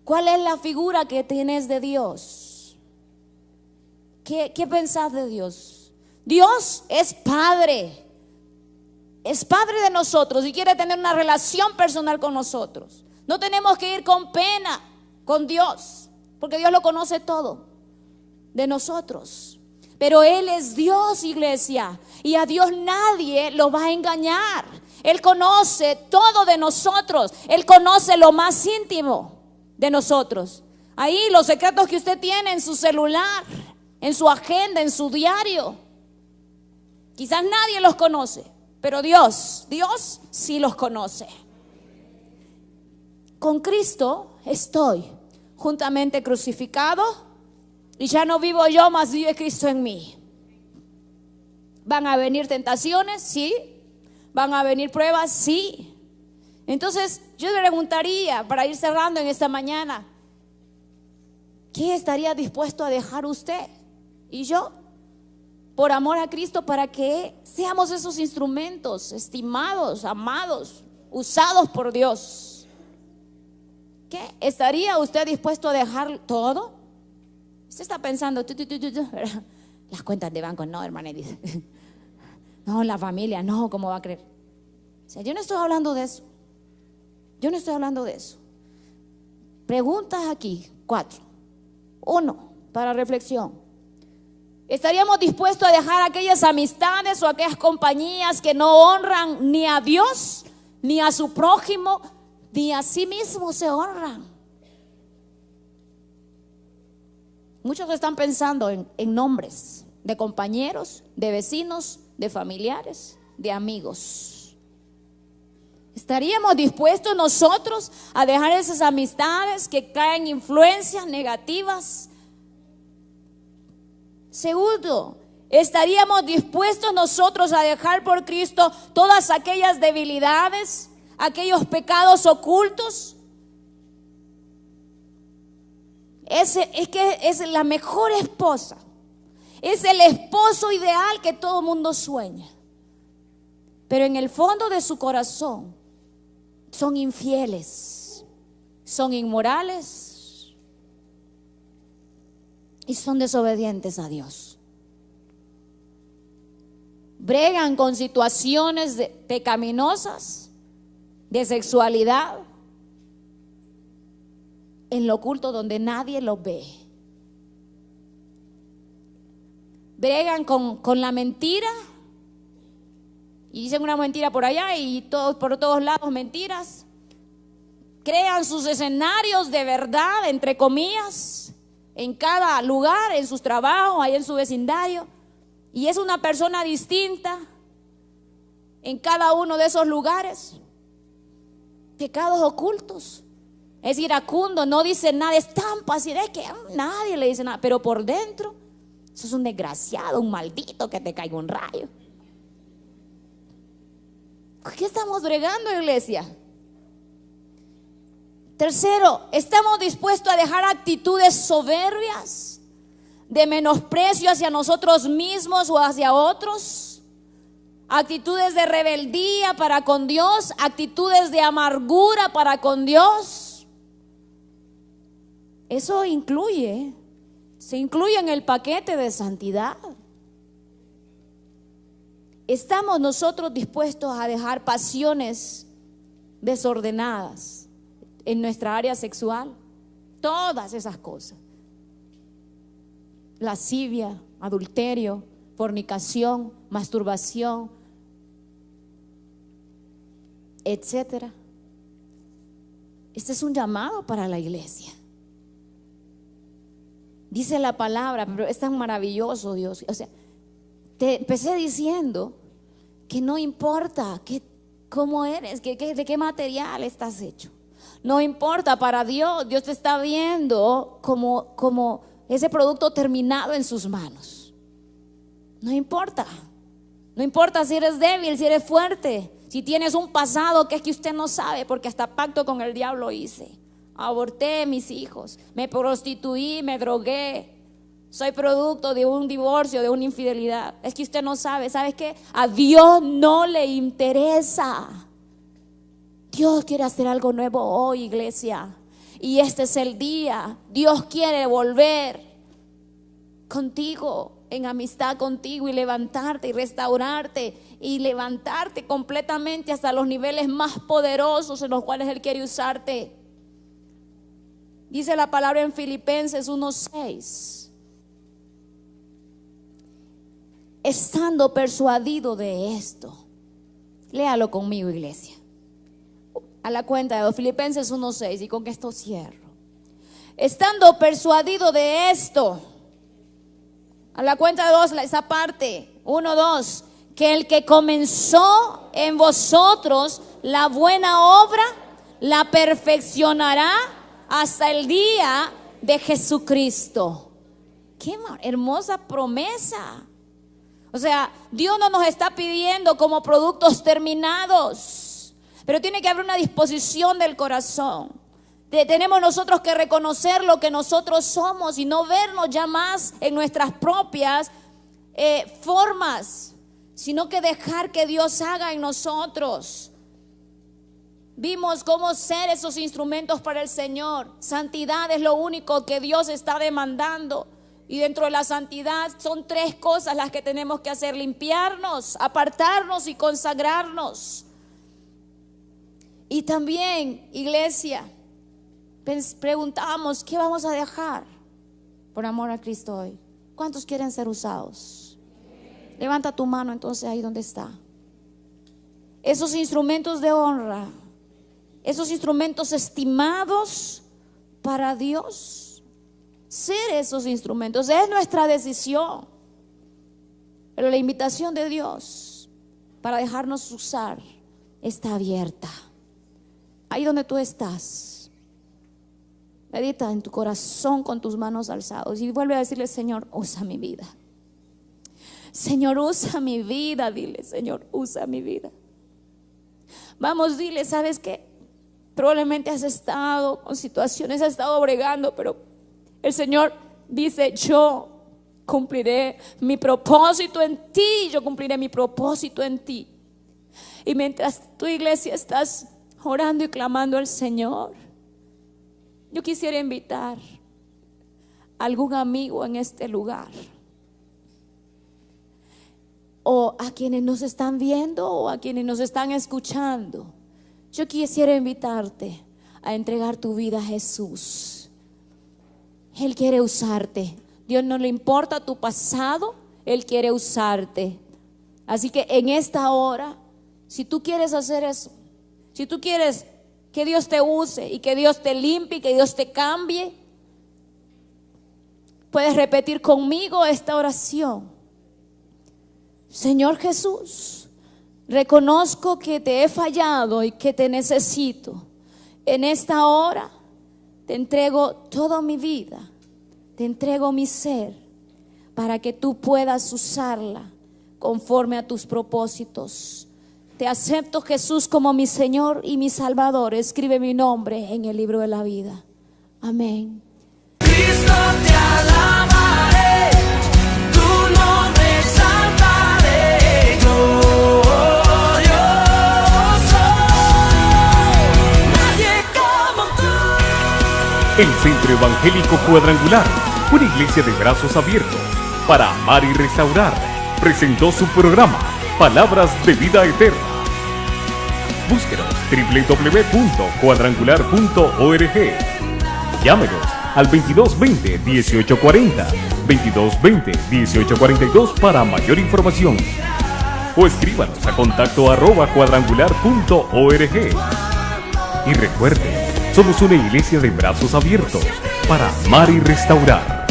¿Cuál es la figura que tienes de Dios? ¿Qué pensás de Dios? Dios es Padre. Es Padre de nosotros y quiere tener una relación personal con nosotros. No tenemos que ir con pena con Dios, porque Dios lo conoce todo de nosotros. Pero Él es Dios, iglesia, y a Dios nadie lo va a engañar. Él conoce todo de nosotros. Él conoce lo más íntimo de nosotros. Ahí los secretos que usted tiene en su celular, en su agenda, en su diario, quizás nadie los conoce, pero Dios sí los conoce. Con Cristo estoy juntamente crucificado y ya no vivo yo, mas vive Cristo en mí. ¿Van a venir tentaciones? Sí. ¿Van a venir pruebas? Sí. Entonces yo le preguntaría, para ir cerrando en esta mañana, ¿qué estaría dispuesto a dejar usted y yo por amor a Cristo, para que seamos esos instrumentos estimados, amados, usados por Dios? ¿Qué? ¿Estaría usted dispuesto a dejar todo? Usted está pensando, las cuentas de banco, no, hermana, dice. No, la familia, no, ¿cómo va a creer? O sea, yo no estoy hablando de eso. Yo no estoy hablando de eso. Preguntas aquí, 4. 1, para reflexión. ¿Estaríamos dispuestos a dejar aquellas amistades o aquellas compañías que no honran ni a Dios, ni a su prójimo, ni a sí mismos se honran? Muchos están pensando en nombres de compañeros, de vecinos, de familiares, de amigos. ¿Estaríamos dispuestos nosotros a dejar esas amistades que caen influencias negativas? Segundo, ¿estaríamos dispuestos nosotros a dejar por Cristo todas aquellas debilidades, aquellos pecados ocultos? Es que es la mejor esposa, es el esposo ideal que todo mundo sueña, pero en el fondo de su corazón son infieles, son inmorales y son desobedientes a Dios. Bregan con situaciones pecaminosas, de sexualidad, en lo oculto donde nadie los ve. Bregan con la mentira y dicen una mentira por allá y por todos lados mentiras. Crean sus escenarios de verdad, entre comillas, en cada lugar, en sus trabajos, ahí en su vecindario, y es una persona distinta en cada uno de esos lugares. Pecados ocultos. Es iracundo, no dice nada, estampa, así es que nadie le dice nada, pero por dentro, eso es un desgraciado, un maldito, que te caiga un rayo. ¿Qué estamos bregando, iglesia? Tercero, ¿estamos dispuestos a dejar actitudes soberbias, de menosprecio hacia nosotros mismos o hacia otros? Actitudes de rebeldía para con Dios, actitudes de amargura para con Dios. Eso se incluye en el paquete de santidad. ¿Estamos nosotros dispuestos a dejar pasiones desordenadas en nuestra área sexual? Todas esas cosas. Lascivia, adulterio, fornicación, masturbación, etcétera. Este es un llamado para la iglesia. Dice la palabra, pero es tan maravilloso Dios. O sea, te empecé diciendo que no importa cómo eres, de qué material estás hecho. No importa, para Dios te está viendo como ese producto terminado en sus manos. No importa si eres débil, si eres fuerte, si tienes un pasado que es que usted no sabe, porque hasta pacto con el diablo hice. Aborté mis hijos, me prostituí, me drogué, soy producto de un divorcio, de una infidelidad. Es que usted no sabe, ¿sabes qué? A Dios no le interesa. Dios quiere hacer algo nuevo hoy, iglesia, y este es el día. Dios quiere volver contigo, en amistad contigo, y levantarte y restaurarte y levantarte completamente hasta los niveles más poderosos en los cuales Él quiere usarte. Dice la palabra en Filipenses 1:6: estando persuadido de esto. Léalo conmigo, iglesia. A la cuenta de dos, Filipenses 1:6, y con esto cierro. Estando persuadido de esto. A la cuenta de dos, esa parte. 1, 2. Que el que comenzó en vosotros la buena obra, la perfeccionará hasta el día de Jesucristo. Qué hermosa promesa. O sea, Dios no nos está pidiendo como productos terminados, pero tiene que haber una disposición del corazón. Tenemos nosotros que reconocer lo que nosotros somos y no vernos ya más en nuestras propias formas, sino que dejar que Dios haga en nosotros. Vimos cómo ser esos instrumentos para el Señor. Santidad es lo único que Dios está demandando. Y dentro de la santidad son 3 cosas las que tenemos que hacer: limpiarnos, apartarnos y consagrarnos. Y también, iglesia, preguntábamos, ¿qué vamos a dejar por amor a Cristo hoy? ¿Cuántos quieren ser usados? Levanta tu mano entonces ahí donde está. Esos instrumentos de honra, esos instrumentos estimados para Dios, ser esos instrumentos es nuestra decisión. Pero la invitación de Dios para dejarnos usar está abierta. Ahí donde tú estás, medita en tu corazón con tus manos alzadas y vuelve a decirle: Señor, usa mi vida. Señor, usa mi vida. Dile: Señor, usa mi vida. Vamos, dile: ¿sabes qué? Probablemente has estado con situaciones, has estado bregando, pero el Señor dice: yo cumpliré mi propósito en ti. Yo cumpliré mi propósito en ti. Y mientras tu iglesia estás orando y clamando al Señor, yo quisiera invitar a algún amigo en este lugar, o a quienes nos están viendo o a quienes nos están escuchando. Yo quisiera invitarte a entregar tu vida a Jesús. Él quiere usarte. Dios no le importa tu pasado, Él quiere usarte. Así que en esta hora, si tú quieres hacer eso, si tú quieres que Dios te use y que Dios te limpie, que Dios te cambie, puedes repetir conmigo esta oración. Señor Jesús, reconozco que te he fallado y que te necesito. En esta hora te entrego toda mi vida, te entrego mi ser, para que tú puedas usarla conforme a tus propósitos. Te acepto, Jesús, como mi Señor y mi Salvador. Escribe mi nombre en el libro de la vida. Amén. Cristo, te alabaré, tu nombre exaltaré. Yo soy, nadie como tú. El Centro Evangélico Cuadrangular, una iglesia de brazos abiertos para amar y restaurar, presentó su programa Palabras de Vida Eterna. Búsquenos www.cuadrangular.org. Llámenos al 2220-1840, 2220-1842 para mayor información. O escríbanos a contacto@cuadrangular.org. Y recuerde, somos una iglesia de brazos abiertos para amar y restaurar.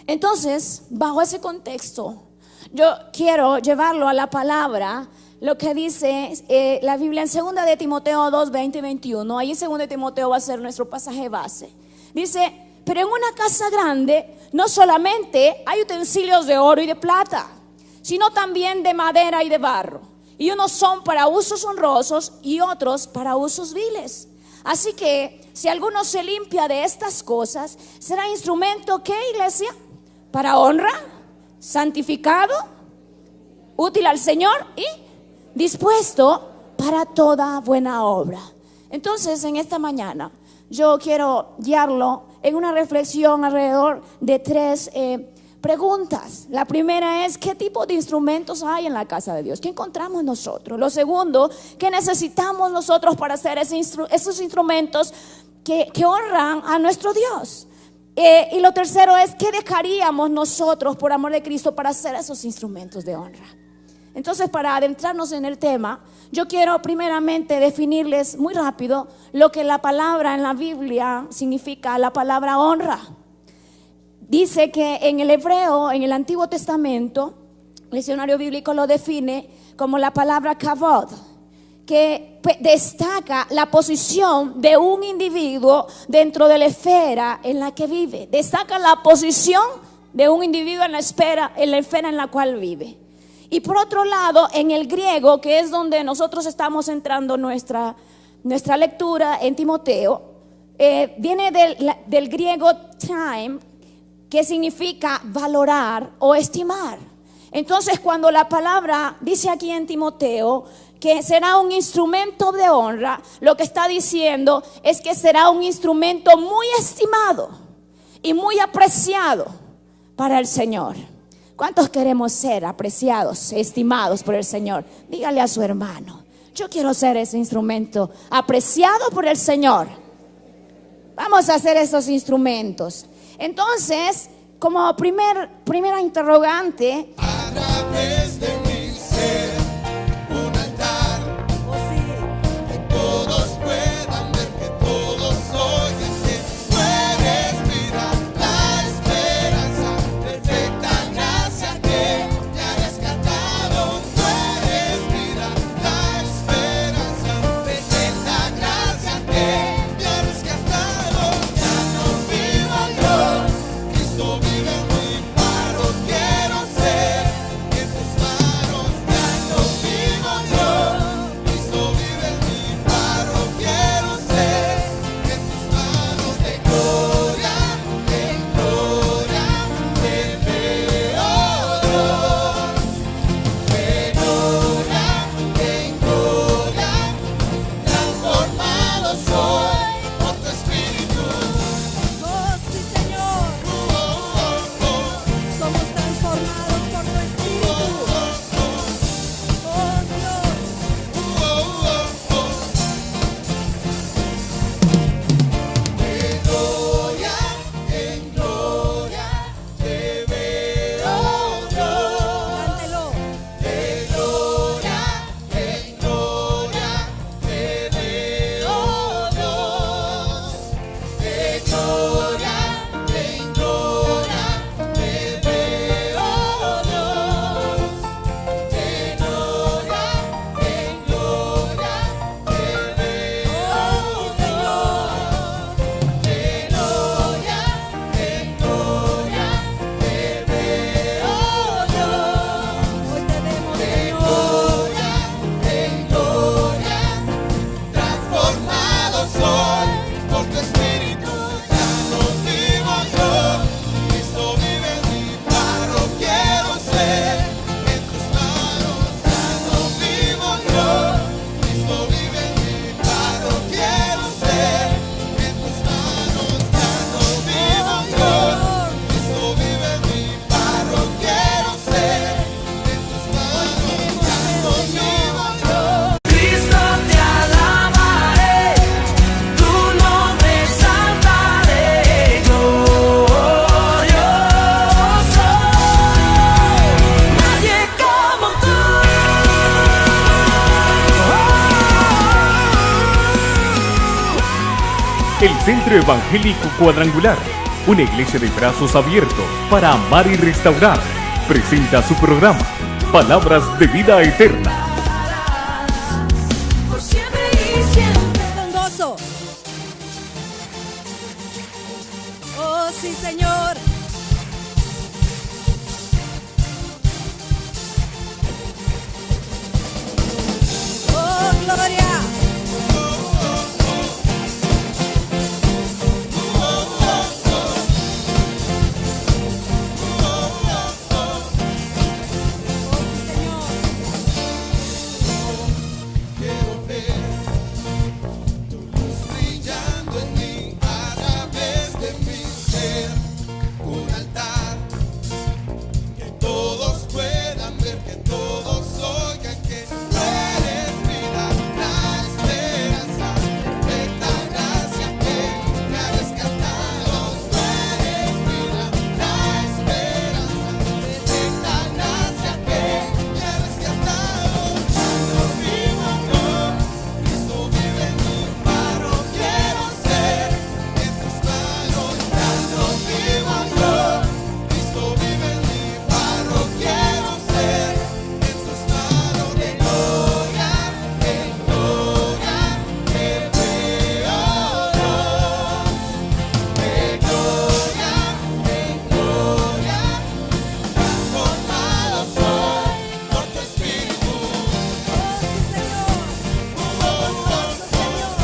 Entonces, bajo ese contexto, yo quiero llevarlo a la palabra, lo que dice la Biblia en 2 de Timoteo 2, 20 y 21. Ahí en 2 de Timoteo va a ser nuestro pasaje base. Dice: pero en una casa grande no solamente hay utensilios de oro y de plata, sino también de madera y de barro. Y unos son para usos honrosos y otros para usos viles. Así que si alguno se limpia de estas cosas, será instrumento, ¿qué, iglesia? Para honra, santificado, útil al Señor y dispuesto para toda buena obra. Entonces, en esta mañana yo quiero guiarlo en una reflexión alrededor de tres preguntas. La primera es: ¿qué tipo de instrumentos hay en la casa de Dios? ¿Qué encontramos nosotros? Lo segundo, ¿qué necesitamos nosotros para hacer esos instrumentos que honran a nuestro Dios? Y lo tercero es: ¿qué dejaríamos nosotros por amor de Cristo para hacer esos instrumentos de honra? Entonces, para adentrarnos en el tema, yo quiero primeramente definirles muy rápido lo que la palabra en la Biblia significa, la palabra honra. Dice que en el hebreo, en el Antiguo Testamento, el diccionario bíblico lo define como la palabra kavod, que destaca la posición de un individuo dentro de la esfera en la que vive. Destaca la posición de un individuo en la esfera en la cual vive. Y por otro lado, en el griego, que es donde nosotros estamos entrando nuestra lectura en Timoteo, viene del griego time, que significa valorar o estimar. Entonces, cuando la palabra dice aquí en Timoteo que será un instrumento de honra, lo que está diciendo es que será un instrumento muy estimado y muy apreciado para el Señor. ¿Cuántos queremos ser apreciados, estimados por el Señor? Dígale a su hermano: Yo quiero ser ese instrumento apreciado por el Señor. Vamos a hacer esos instrumentos. Entonces, como primera interrogante, A través de mi ser, un altar, Oh, sí. que todos puedan ver, que todos oigan que tú eres vida, la esperanza, perfecta gracia que me ha rescatado. Tú eres vida, la esperanza, perfecta gracia que me ha rescatado. Ya no vivo yo, Cristo vive en mí, paro quiero ser en tus manos. Ya no vivo yo, Cristo vive en mí, paro quiero ser en tus manos. De gloria en gloria te veo, Dios. De gloria en gloria transformado soy por tu Espíritu. Oh, sí, Señor. Somos transformados por tu Espíritu. Oh, Dios. De gloria en gloria te veo, Dios. Cántelo. De gloria en gloria te veo, Dios. De gloria en gloria te veo, Dios. De gloria en gloria te veo, Dios. De gloria en gloria te veo, Dios. Hoy te vemos, De Señor. gloria en gloria transformado soy por tu Espíritu. Ya no vivo yo, Cristo vive en mí, paro quiero ser en tus manos. Ya no vivo yo, Cristo vive en mí, paro quiero ser en tus manos. Ya no vivo yo, Cristo vive en mí, paro quiero ser en tus manos. Ya no vivo yo. Cristo te alabaré, tu nombre exaltaré, glorioso. Nadie como tú. El Centro Evangélico Cuadrangular, una iglesia de brazos abiertos para amar y restaurar, presenta su programa Palabras de Vida Eterna. Por siempre y siempre. Con gozo. Oh, sí, Señor. Oh, gloria. Quiero ver tu luz brillando en mí, a través de mi ser, un altar, que todos puedan ver, que todos oigan que tú eres vida, la esperanza, perfecta gracia que me ha rescatado. Tú eres vida, la esperanza, perfecta gracia que me ha rescatado. Ya no vivo yo, Cristo vive en mí, paro quiero ser en tus manos. Ya no vivo yo, Cristo vive en mí, paro quiero ser en tus manos. De gloria en gloria te veo, Dios. De gloria en gloria transformado soy por tu Espíritu. Oh, sí, Señor. Poderoso, Señor.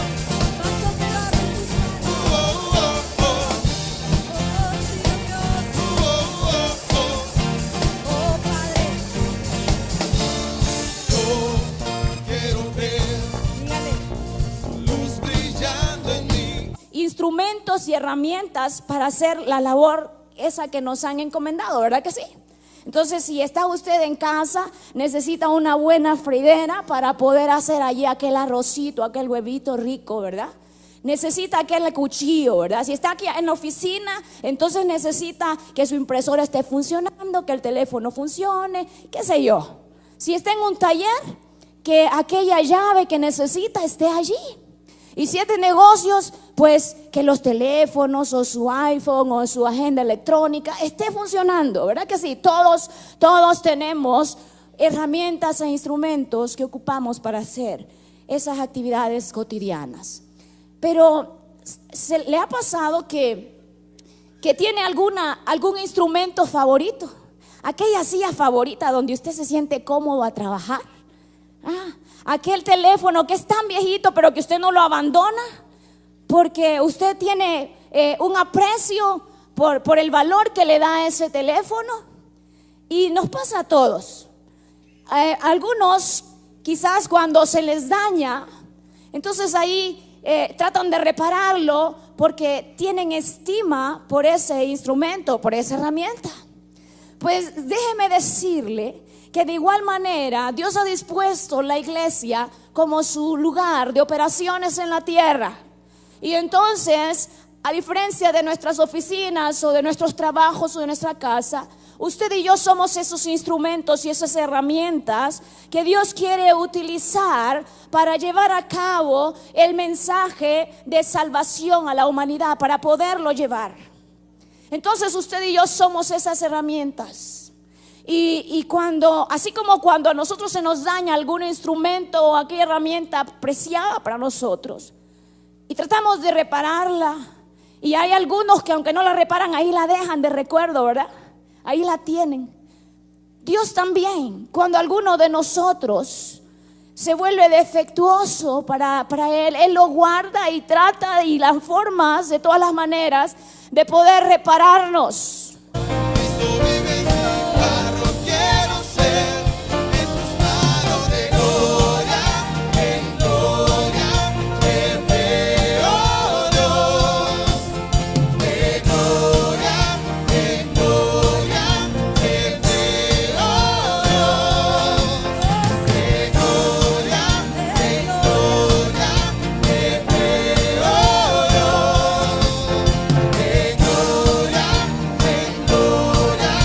Vas a operar en tus manos. Oh, sí, Dios. Oh, Padre. Yo quiero ver Dígale. luz brillando en mí. instrumentos y herramientas para hacer la labor esa que nos han encomendado, ¿verdad que sí? Entonces, si está usted en casa, necesita una buena freidera para poder hacer allí aquel arrocito, aquel huevito rico, ¿verdad? Necesita aquel cuchillo, ¿verdad? Si está aquí en la oficina, entonces necesita que su impresora esté funcionando, que el teléfono funcione, qué sé yo. Si está en un taller, que aquella llave que necesita esté allí. Y si es de negocios, pues que los teléfonos o su iPhone o su agenda electrónica esté funcionando, ¿verdad que sí? Todos tenemos herramientas e instrumentos que ocupamos para hacer esas actividades cotidianas. Pero ¿le ha pasado que tiene algún instrumento favorito? Aquella silla favorita donde usted se siente cómodo a trabajar. Aquel teléfono que es tan viejito pero que usted no lo abandona porque usted tiene un aprecio por el valor que le da ese teléfono. Y nos pasa a todos. Algunos quizás cuando se les daña, entonces ahí tratan de repararlo porque tienen estima por ese instrumento, por esa herramienta. Pues déjeme decirle que de igual manera Dios ha dispuesto la iglesia como su lugar de operaciones en la tierra. Y entonces, a diferencia de nuestras oficinas o de nuestros trabajos o de nuestra casa, usted y yo somos esos instrumentos y esas herramientas que Dios quiere utilizar para llevar a cabo el mensaje de salvación a la humanidad, para poderlo llevar. Entonces usted y yo somos esas herramientas. Y así como cuando a nosotros se nos daña algún instrumento o aquella herramienta preciada para nosotros y tratamos de repararla, y hay algunos que aunque no la reparan, ahí la dejan de recuerdo, ¿verdad? Ahí la tienen. Dios también, cuando alguno de nosotros se vuelve defectuoso para Él lo guarda y trata y las formas de todas las maneras de poder repararnos. Cristo vive en mi carro, quiero ser en tus manos de gloria en gloria. Te veo, Dios, de gloria en gloria. Te veo, Dios, de gloria en gloria. Te veo, Dios, de gloria en gloria.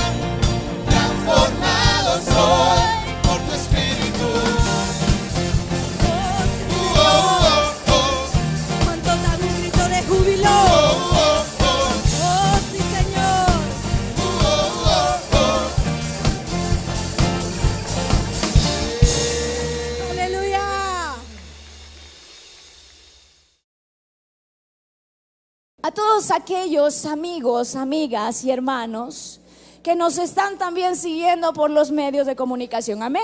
Transformado soy por tu espíritu. ¿Cuánto dan un grito de júbilo? Oh, sí, Señor. Aleluya. A todos aquellos amigos, amigas y hermanos que nos están también siguiendo por los medios de comunicación, amén.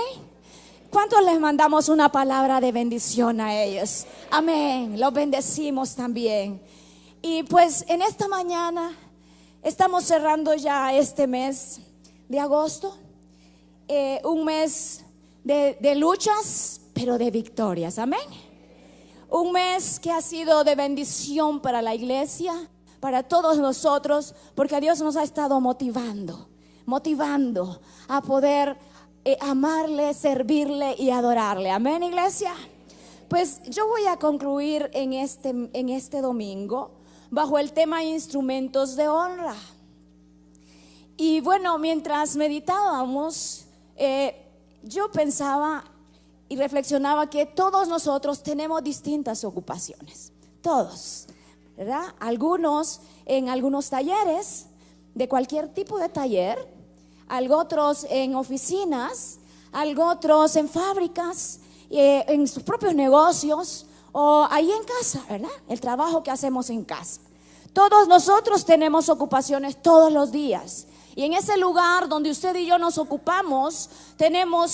¿Cuántos les mandamos una palabra de bendición a ellos? Amén, los bendecimos también. Y pues en esta mañana estamos cerrando ya este mes de agosto, un mes de luchas, pero de victorias, amén. Un mes que ha sido de bendición para la iglesia, para todos nosotros, porque Dios nos ha estado motivando a poder amarle, servirle y adorarle. Amén, iglesia. Pues yo voy a concluir en este domingo bajo el tema instrumentos de honra. Y bueno, mientras meditábamos, yo pensaba y reflexionaba que todos nosotros tenemos distintas ocupaciones, todos, ¿verdad? Algunos en algunos talleres, de cualquier tipo de taller, otros en oficinas, otros en fábricas, en sus propios negocios o ahí en casa, ¿verdad? El trabajo que hacemos en casa. Todos nosotros tenemos ocupaciones todos los días. Y en ese lugar donde usted y yo nos ocupamos, tenemos